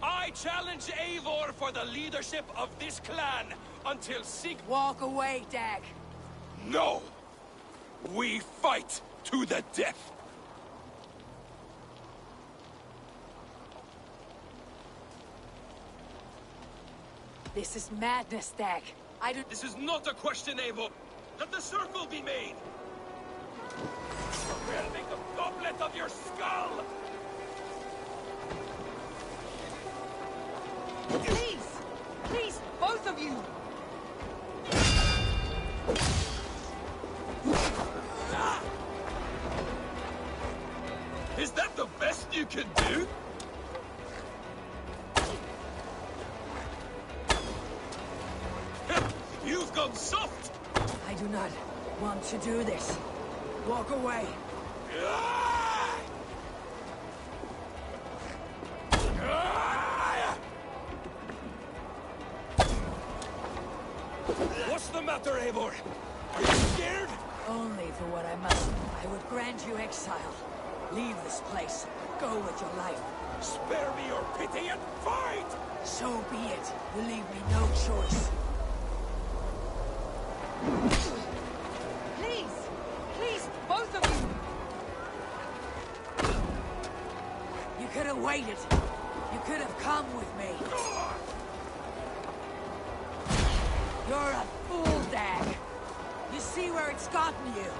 I challenge Eivor for the leadership of this clan until Walk away, Dag! No! We fight to the death! This is madness, Dag. This is not a question, Eivor! Let the circle be made! We'll make a goblet of your skull! Please! Please, both of you! Is that the best you can do? You've gone soft! I do not want to do this. Walk away. What's the matter, Eivor? Are you scared? Only for what I must. I would grant you exile. Leave this place. Go with your life. Spare me your pity and fight! So be it. You leave me no choice. Please! Please, both of you! You could have waited. You could have come with me. You're a fool, Dag. You see where it's gotten you.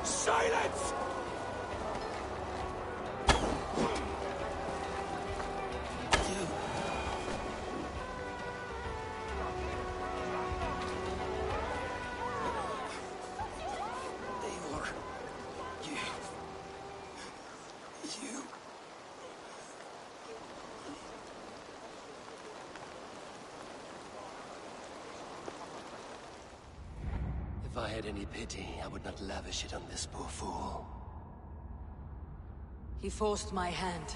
Silence! If I had any pity, I would not lavish it on this poor fool. He forced my hand.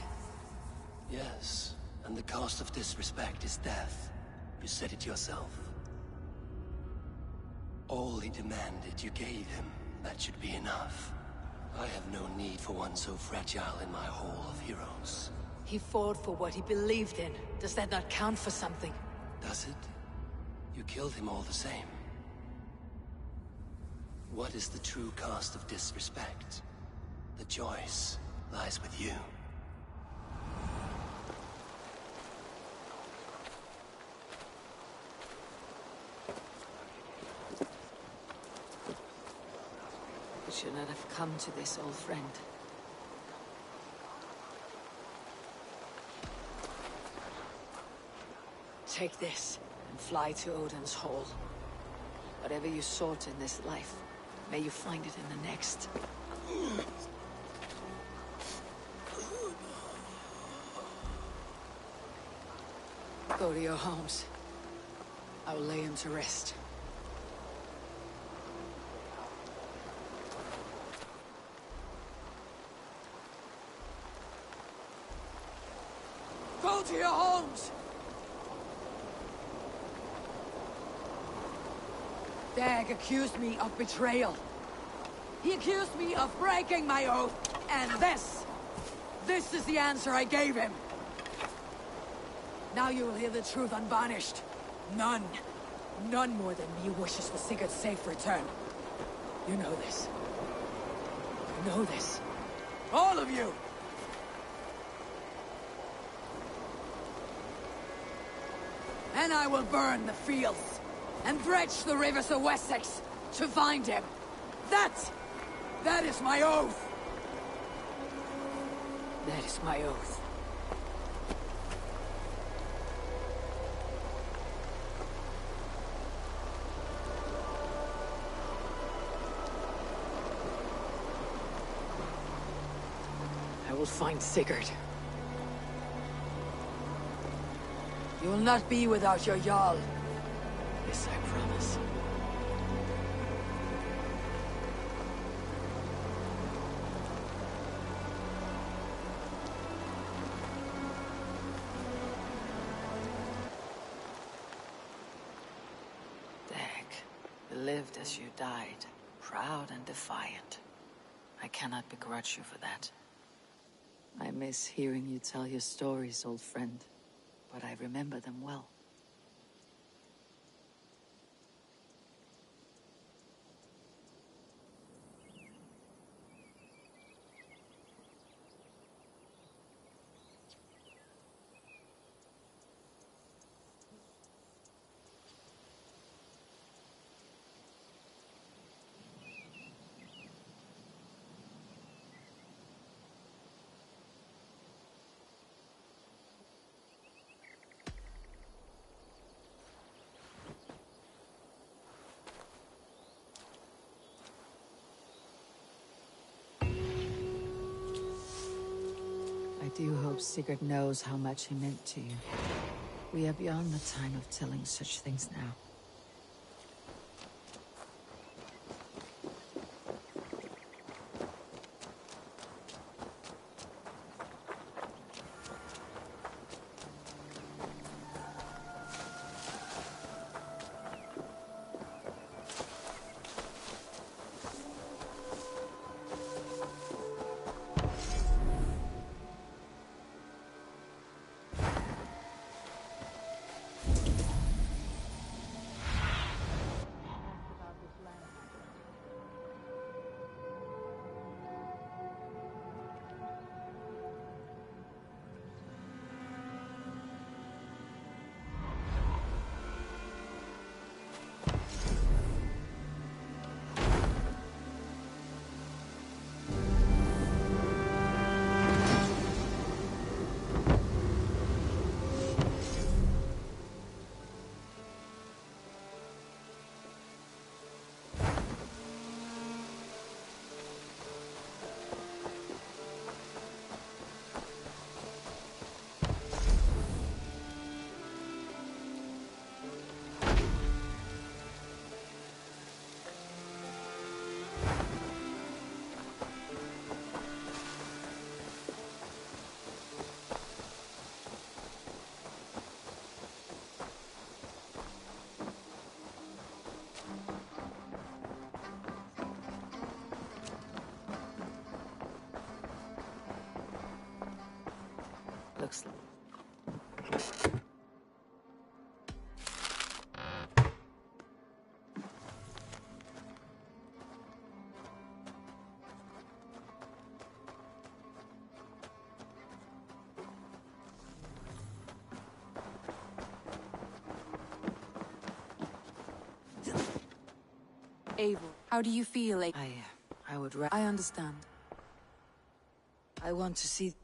Yes, and the cost of disrespect is death. You said it yourself. All he demanded, you gave him. That should be enough. I have no need for one so fragile in my hall of heroes. He fought for what he believed in. Does that not count for something? Does it? You killed him all the same. What is the true cost of disrespect? The choice lies with you. We should not have come to this, old friend. Take this, and fly to Odin's Hall. Whatever you sought in this life, may you find it in the next. Go to your homes. I will lay him to rest. Go to your homes! Dag accused me of betrayal. He accused me of breaking my oath, and this is the answer I gave him. Now you will hear the truth unvarnished. None more than me wishes for Sigurd's safe return. You know this. You know this. All of you! And I will burn the fields, and dredge the rivers of Wessex to find him. That is my oath! That is my oath. I will find Sigurd. You will not be without your Jarl. This I promise. Dag, you lived as you died, proud and defiant. I cannot begrudge you for that. I miss hearing you tell your stories, old friend, but I remember them well. I do hope Sigurd knows how much he meant to you. We are beyond the time of telling such things now. looks like. Eivor, how do you feel? I would I understand. I want to see...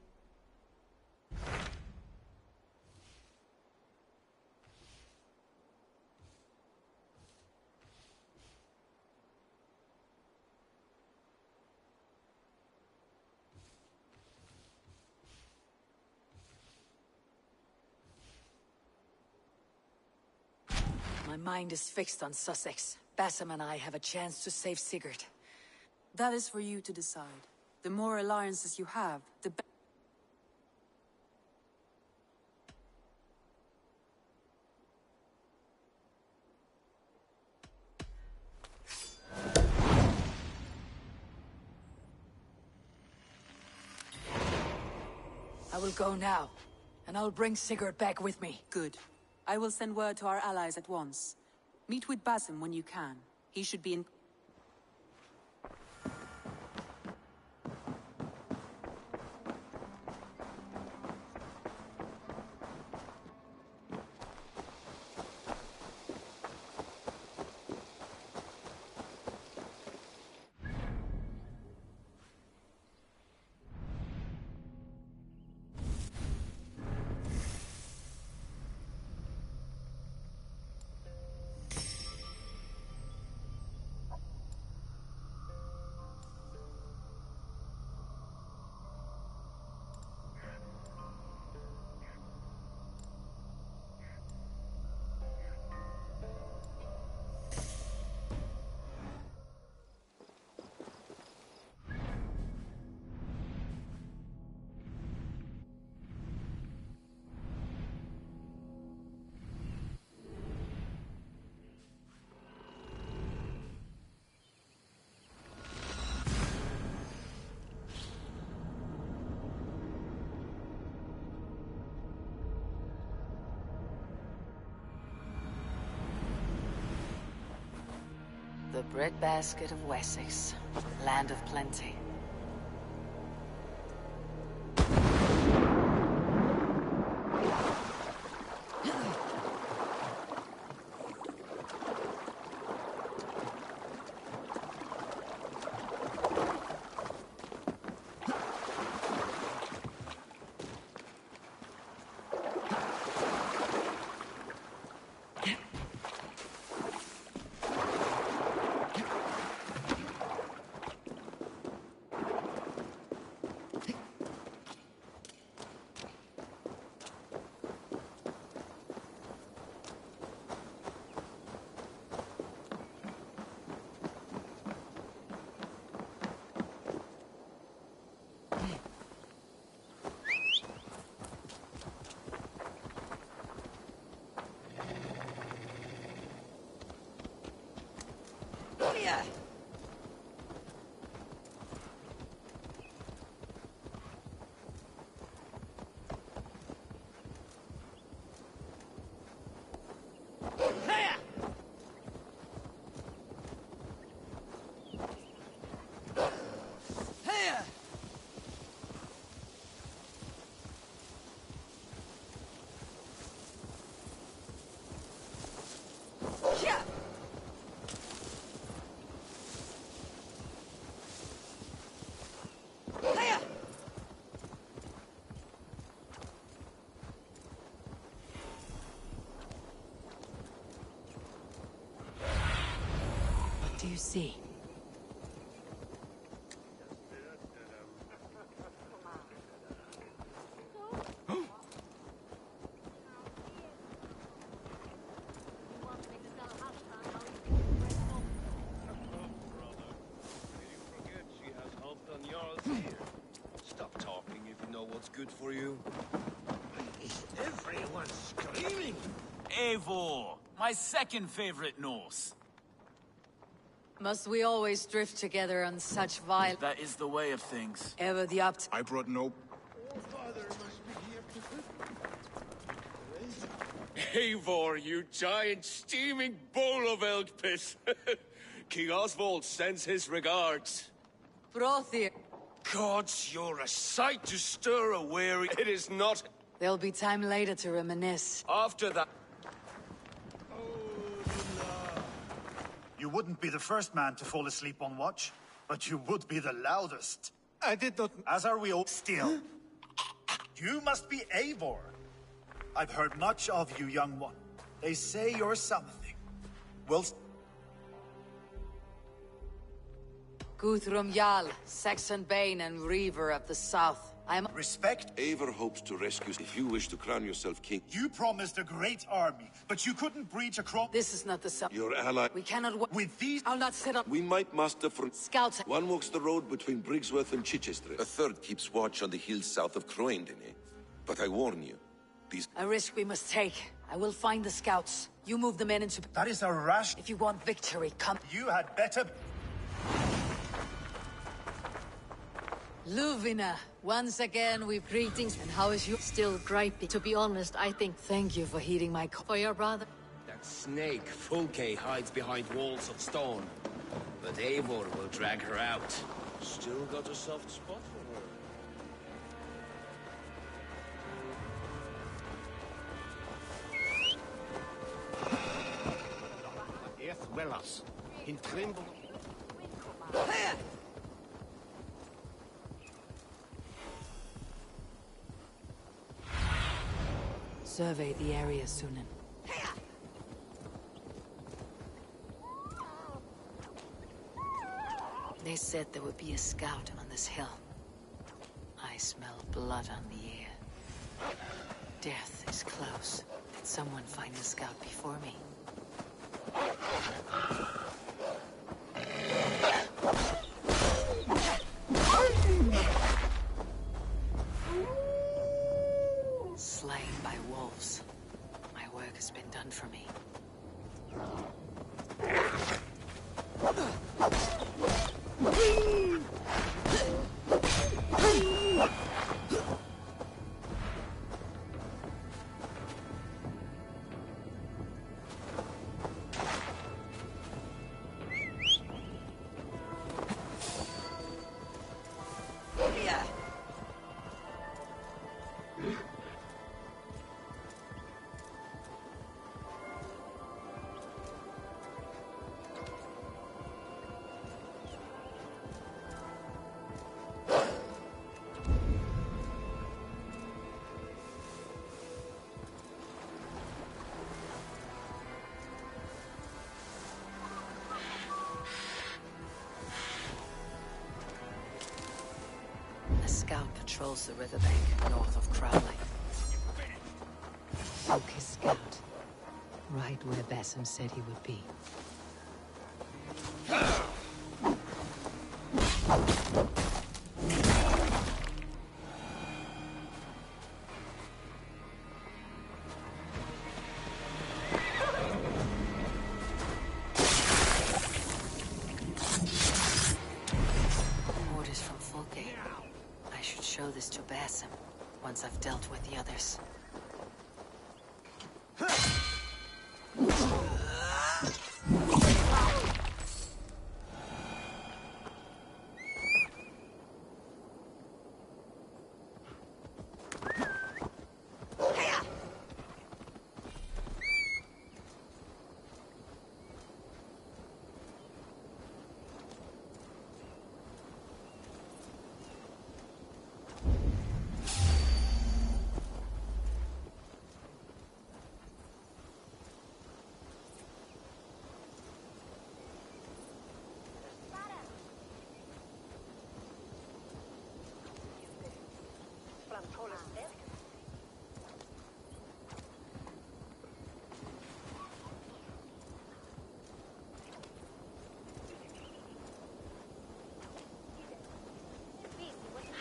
My mind is fixed on Sussex. Bassam and I have a chance to save Sigurd. That is for you to decide. The more alliances you have, the better. I will go now, and I'll bring Sigurd back with me. Good. I will send word to our allies at once. Meet with Bassam when you can. He should be in... The breadbasket of Wessex, land of plenty. What do you see? Stop talking if you know what's good for you. Is everyone screaming? Eivor, my second favorite Norse. Must we always drift together on such violence? That is the way of things. Ever the opt... I brought no... Oh, Father must be here to Eivor, you giant steaming bowl of elk piss. King Oswald sends his regards. Brothier. Gods, you're a sight to stir a weary. It is not. There'll be time later to reminisce. After that. You wouldn't be the first man to fall asleep on watch, but you would be the loudest. I did not... As are we all still. You must be Eivor. I've heard much of you, young one. They say you're something. Well... Guthrum Jarl, Saxon Bane and Reaver of the South. Respect. Eivor hopes to rescue if you wish to crown yourself king. You promised a great army, but you couldn't breach a This is not the South. Your ally... We cannot with these... I'll not sit on... We might muster from... Scouts... One walks the road between Briggsworth and Chichester. A third keeps watch on the hills south of Croendene. But I warn you, these... A risk we must take. I will find the scouts. You move the men into... That is a rash... If you want victory, come... You had better... Luvina, once again we've greetings. And how is you? Still gripey. To be honest, I think... Thank you for heeding my call. For your brother. That snake, Fulke, hides behind walls of stone. But Eivor will drag her out. Still got a soft spot for her. Earth Wellas. In Trimble. Survey the area, Sunan. They said there would be a scout on this hill. I smell blood on the air. Death is close. Did someone find the scout before me? Slain by wolves. My work has been done for me. A scout patrols the riverbank north of Crowley. Focus scout. Right where Bassam said he would be. Orders from Fulke. I should show this to Bassam once I've dealt with the others.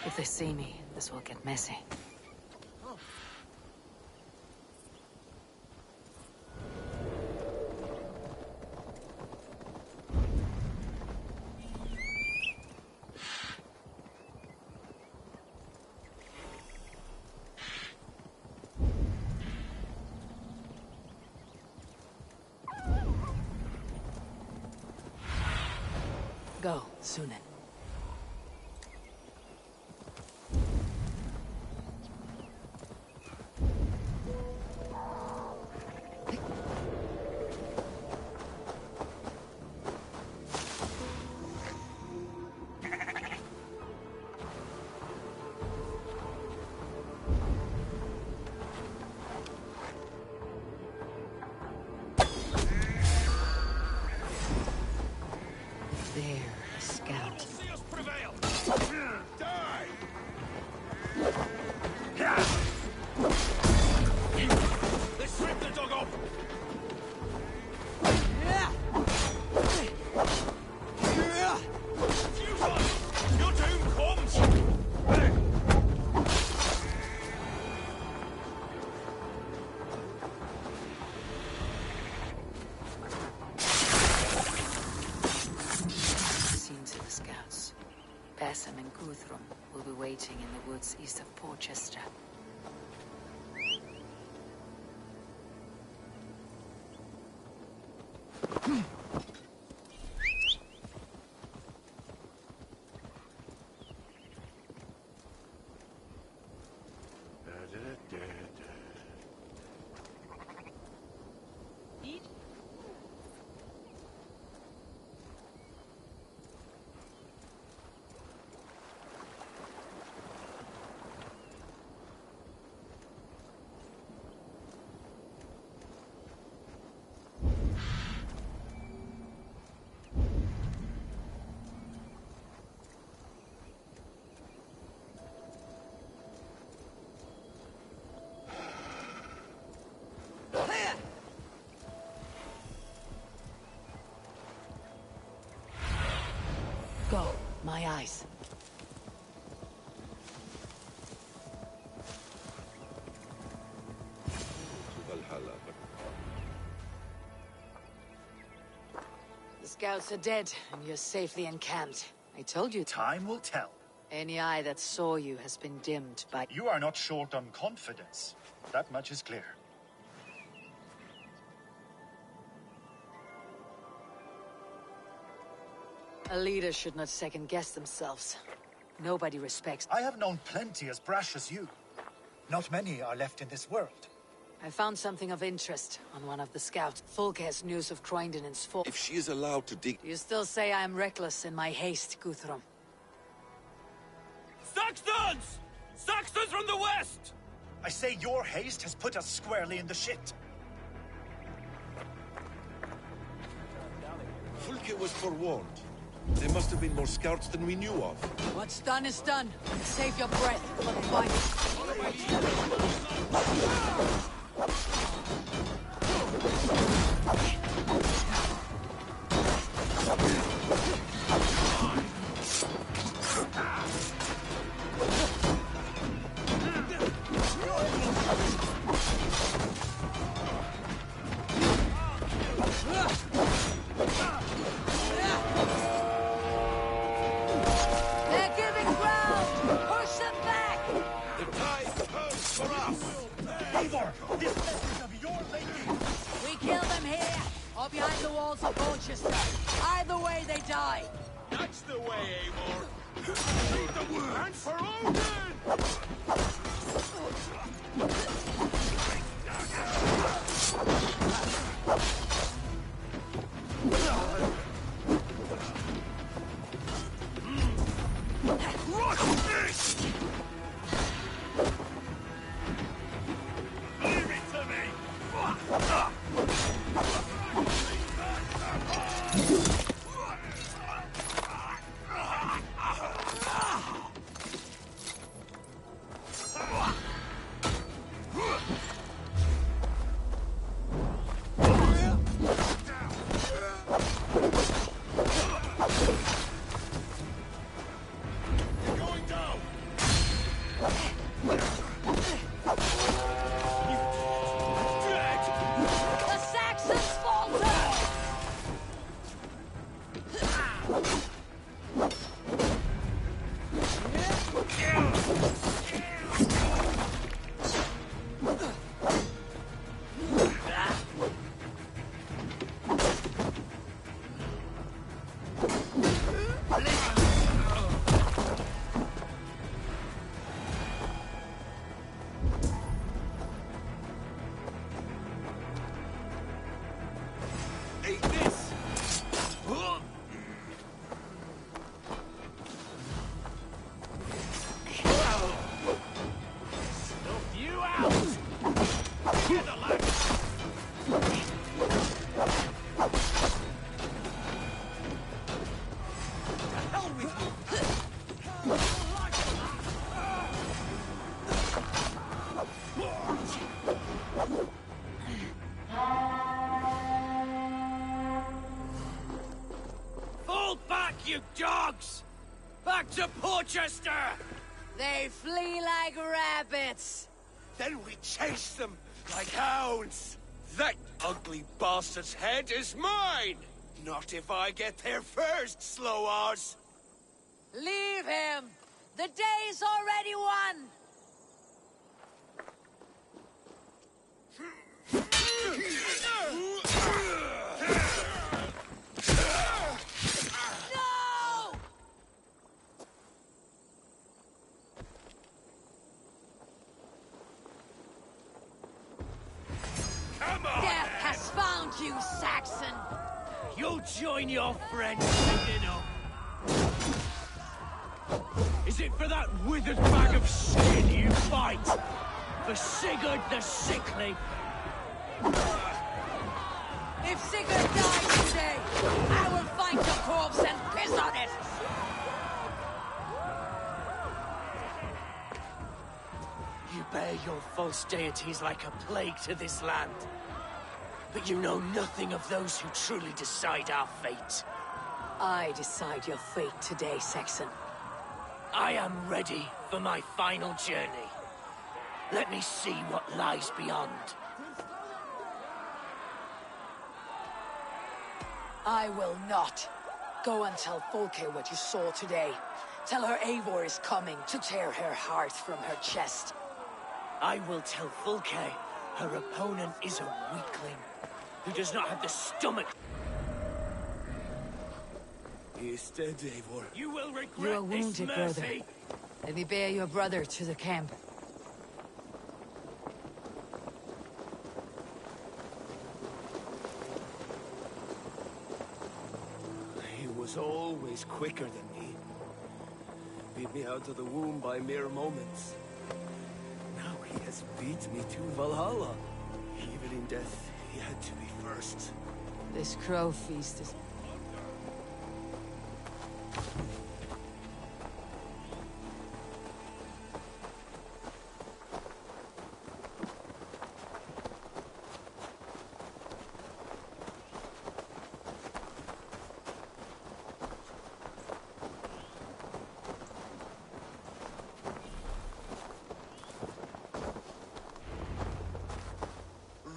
If they see me, this will get messy. Go, Sunan. There, a scout. See us prevail! Die! Let's strip the dog off! Futile! Your doom comes! Seen to the scouts. Basim and Guthrum will be waiting in the woods east of Porchester. Go, my eyes. To Valhalla, but The scouts are dead, and you're safely encamped. I told you. Time will tell. Any eye that saw you has been dimmed by... You are not short on confidence. That much is clear. A leader should not second-guess themselves. Nobody respects... I have known plenty as brash as you. Not many are left in this world. I found something of interest on one of the scouts. Fulke has news of Croindon's fall. if she is allowed to dig... Do you still say I am reckless in my haste, Guthrum? Saxons! Saxons from the west! I say your haste has put us squarely in the shit. Fulke was forewarned. There must have been more scouts than we knew of. What's done is done. Save your breath for the fight. They're giving ground! Push them back! The tide turns for us! Eivor, this message of your making! We kill them here, or behind the walls of Porchester. Either way, they die. That's the way, Eivor! Lead the word! And for Odin! Leave it to me! You're going down! Dead! The Saxons falter! roll with me! Fall back, you dogs! Back to Porchester! They flee like rabbits. Then we chase them like hounds. That ugly bastard's head is mine! Not if I get there first, Slow-Oz! Leave him! The day's already won! No! Come on! Death has found you, Saxon! You'll join your friends picking up. Is it for that withered bag of skin you fight? For Sigurd the Sickly? If Sigurd dies today, I will find your corpse and piss on it! You bear your false deities like a plague to this land. But you know nothing of those who truly decide our fate. I decide your fate today, Saxon. I am ready for my final journey. Let me see what lies beyond. I will not. Go and tell Folke what you saw today. Tell her Eivor is coming to tear her heart from her chest. I will tell Fulke her opponent is a weakling who does not have the stomach. He is dead, Eivor. You will You are regret this wounded, brother. mercy. Let me bear your brother to the camp. He was always quicker than me. Beat me out of the womb by mere moments. Now he has beat me to Valhalla. Even in death, he had to be first. This crow feast is...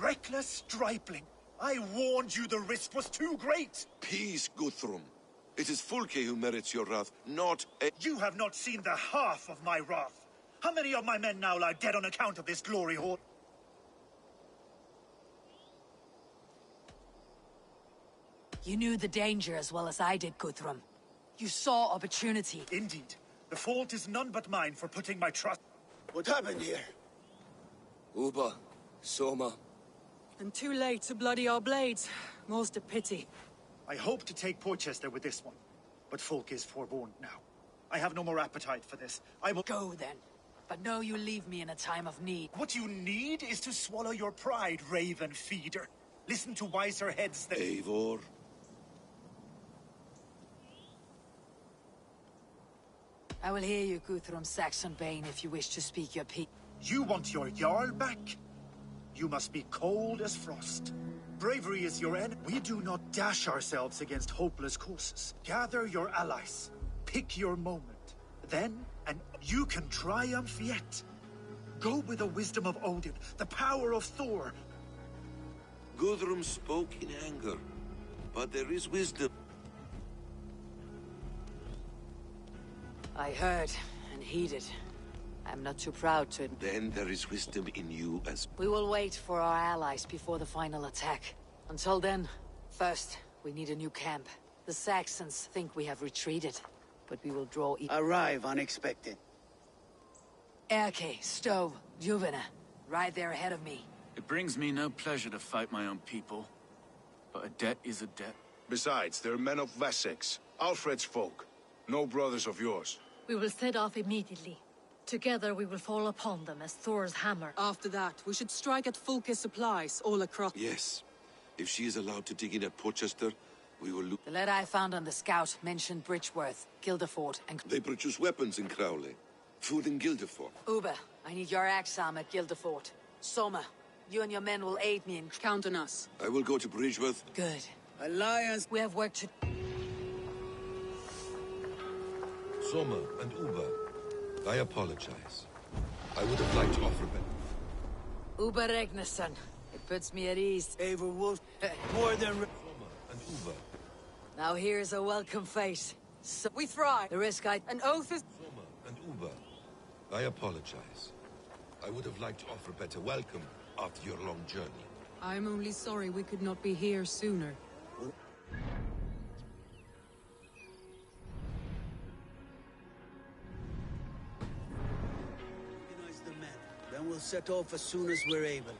Reckless stripling! I warned you the risk was too great! Peace, Guthrum. It is Fulke who merits your wrath, not a... You have not seen the half of my wrath. How many of my men now lie dead on account of this glory hoard? You knew the danger as well as I did, Guthrum. You saw opportunity. Indeed. The fault is none but mine for putting my trust... What happened here? Uba, Soma. And too late to bloody our blades. Most a pity. I hope to take Porchester with this one, but Folk is forewarned now. I have no more appetite for this. I will... Go then. But know you leave me in a time of need. What you need is to swallow your pride, raven feeder. Listen to wiser heads than... Eivor. I will hear you, Guthrum Saxonbane, if you wish to speak your piece. You want your Jarl back? You must be cold as frost. Bravery is your end. We do not dash ourselves against hopeless courses. Gather your allies. Pick your moment. Then, and you can triumph yet. Go with the wisdom of Odin, the power of Thor. Guthrum spoke in anger, but there is wisdom. I heard and heeded. I'm not too proud to admit. Then there is wisdom in you as... We will wait for our allies before the final attack. Until then, first, we need a new camp. The Saxons think we have retreated, but we will draw... Arrive unexpected. Erke, Stove, Juvena, right there ahead of me. It brings me no pleasure to fight my own people, but a debt is a debt. Besides, they're men of Wessex, Alfred's folk, no brothers of yours. We will set off immediately. Together we will fall upon them as Thor's hammer. After that, we should strike at Fulke's supplies all across... Yes. If she is allowed to dig in at Porchester, We will lose. The letter I found on the scout mentioned Bridgeworth, Guildefort, and... They produce weapons in Crowley. Food in Guildefort. Uber, I need your axe arm at Guildefort. Soma, you and your men will aid me in... Count on us. I will go to Bridgeworth. Good. Alliance. We have work to... Soma and Uber, I apologize. I would have liked to offer them. Uber Regnesson. It puts me at ease. Eivor Wolf. More than... Soma and Uber. Now here's a welcome fate. So we thrive. The risk An oath is... Soma and Uber, I apologize. I would have liked to offer better welcome after your long journey. I'm only sorry we could not be here sooner. Organize the men. Then we'll set off as soon as we're able.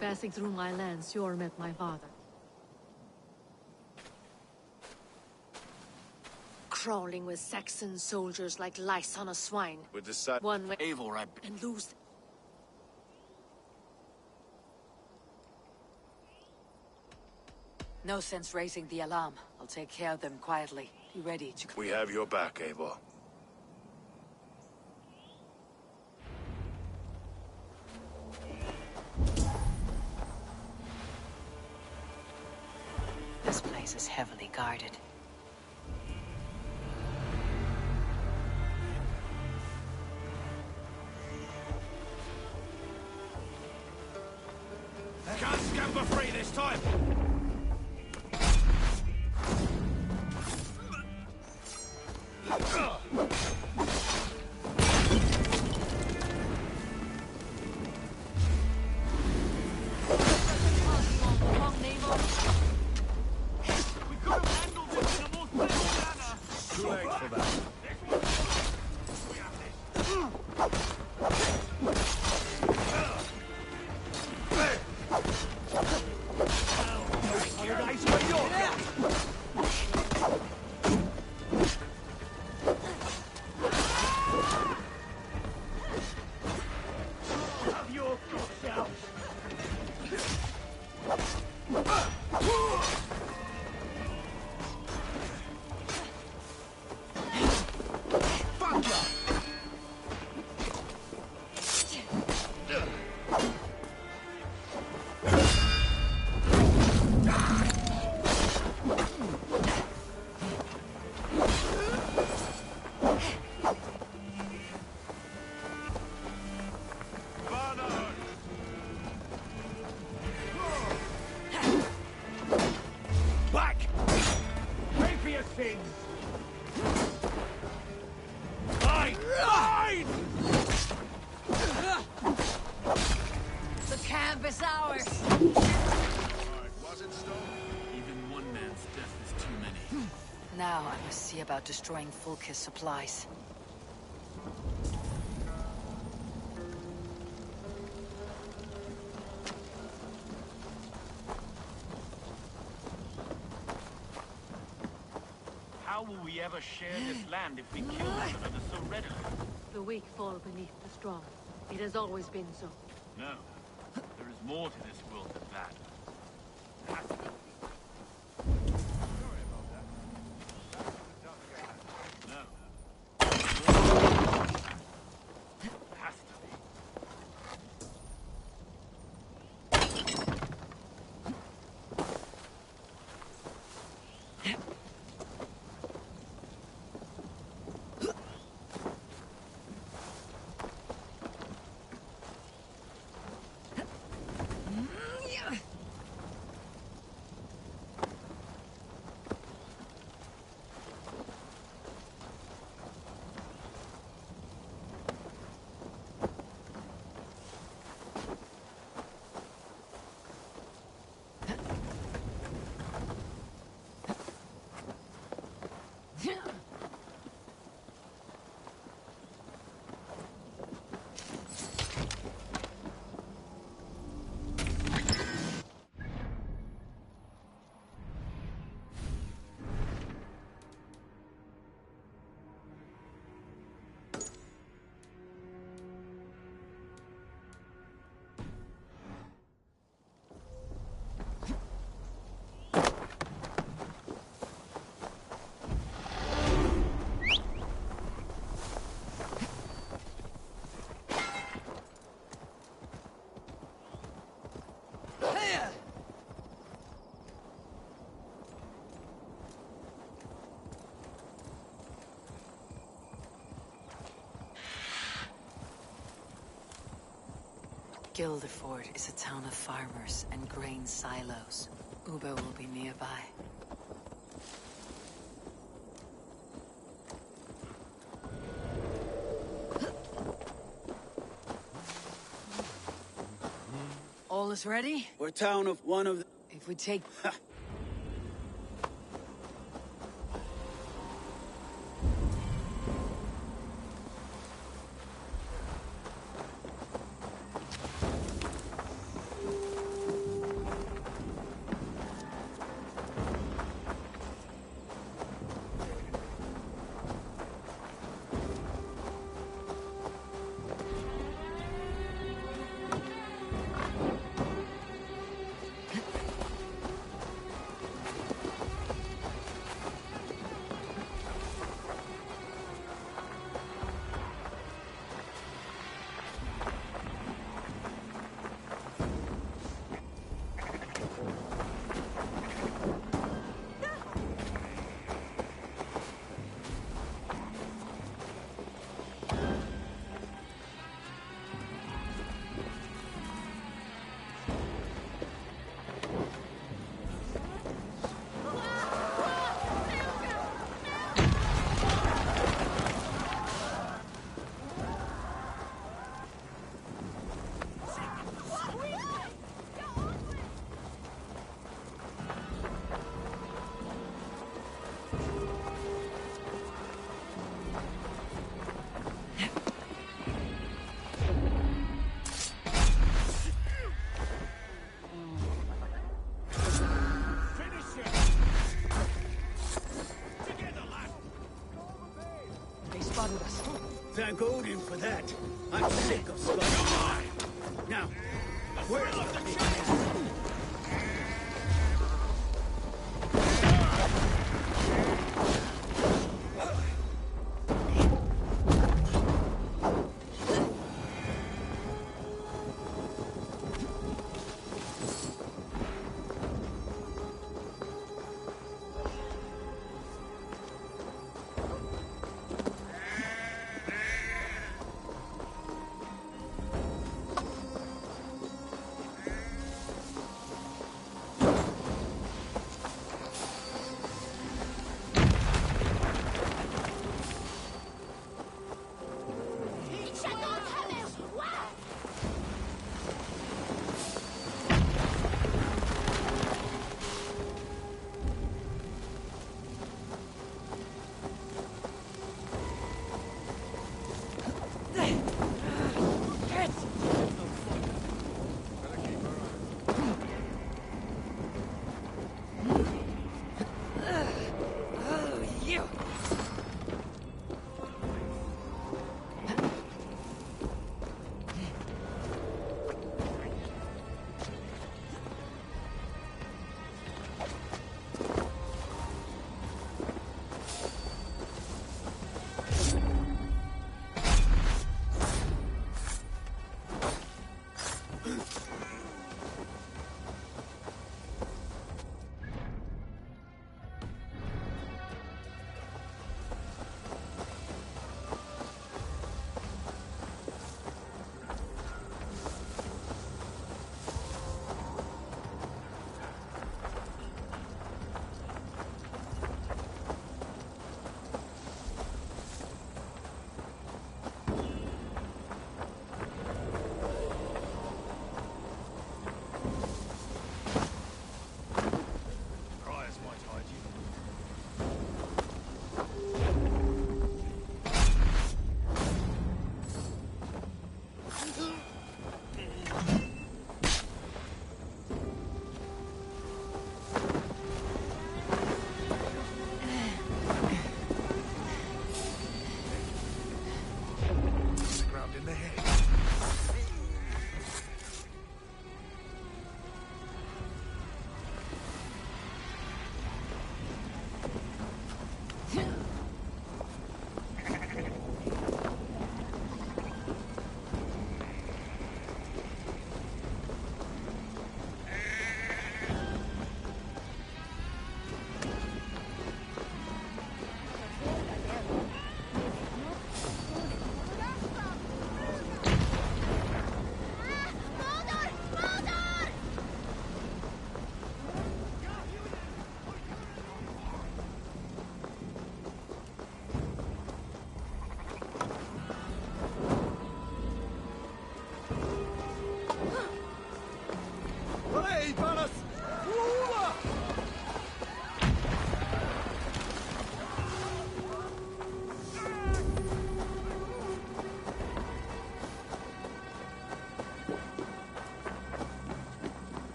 Passing through my lands, Yor met my father. Crawling with Saxon soldiers like lice on a swine. With the side. One way Eivor, and lose. No sense raising the alarm. I'll take care of them quietly. Be ready to... We have your back, Eivor. This place is heavily guarded. Can't scamper free this time! Too late for that. Is ours. Even one man's death is too many. Now I must see about destroying Fulke's supplies. How will we ever share this land if we kill one another so readily? The weak fall beneath the strong. It has always been so. No. There is more to this world than that. Guildeford is a town of farmers and grain silos. Uber will be nearby. All is ready? We're a town of one of the... If we take... Thank Odin for that. I'm sick of Scotland. Now, where's the... you!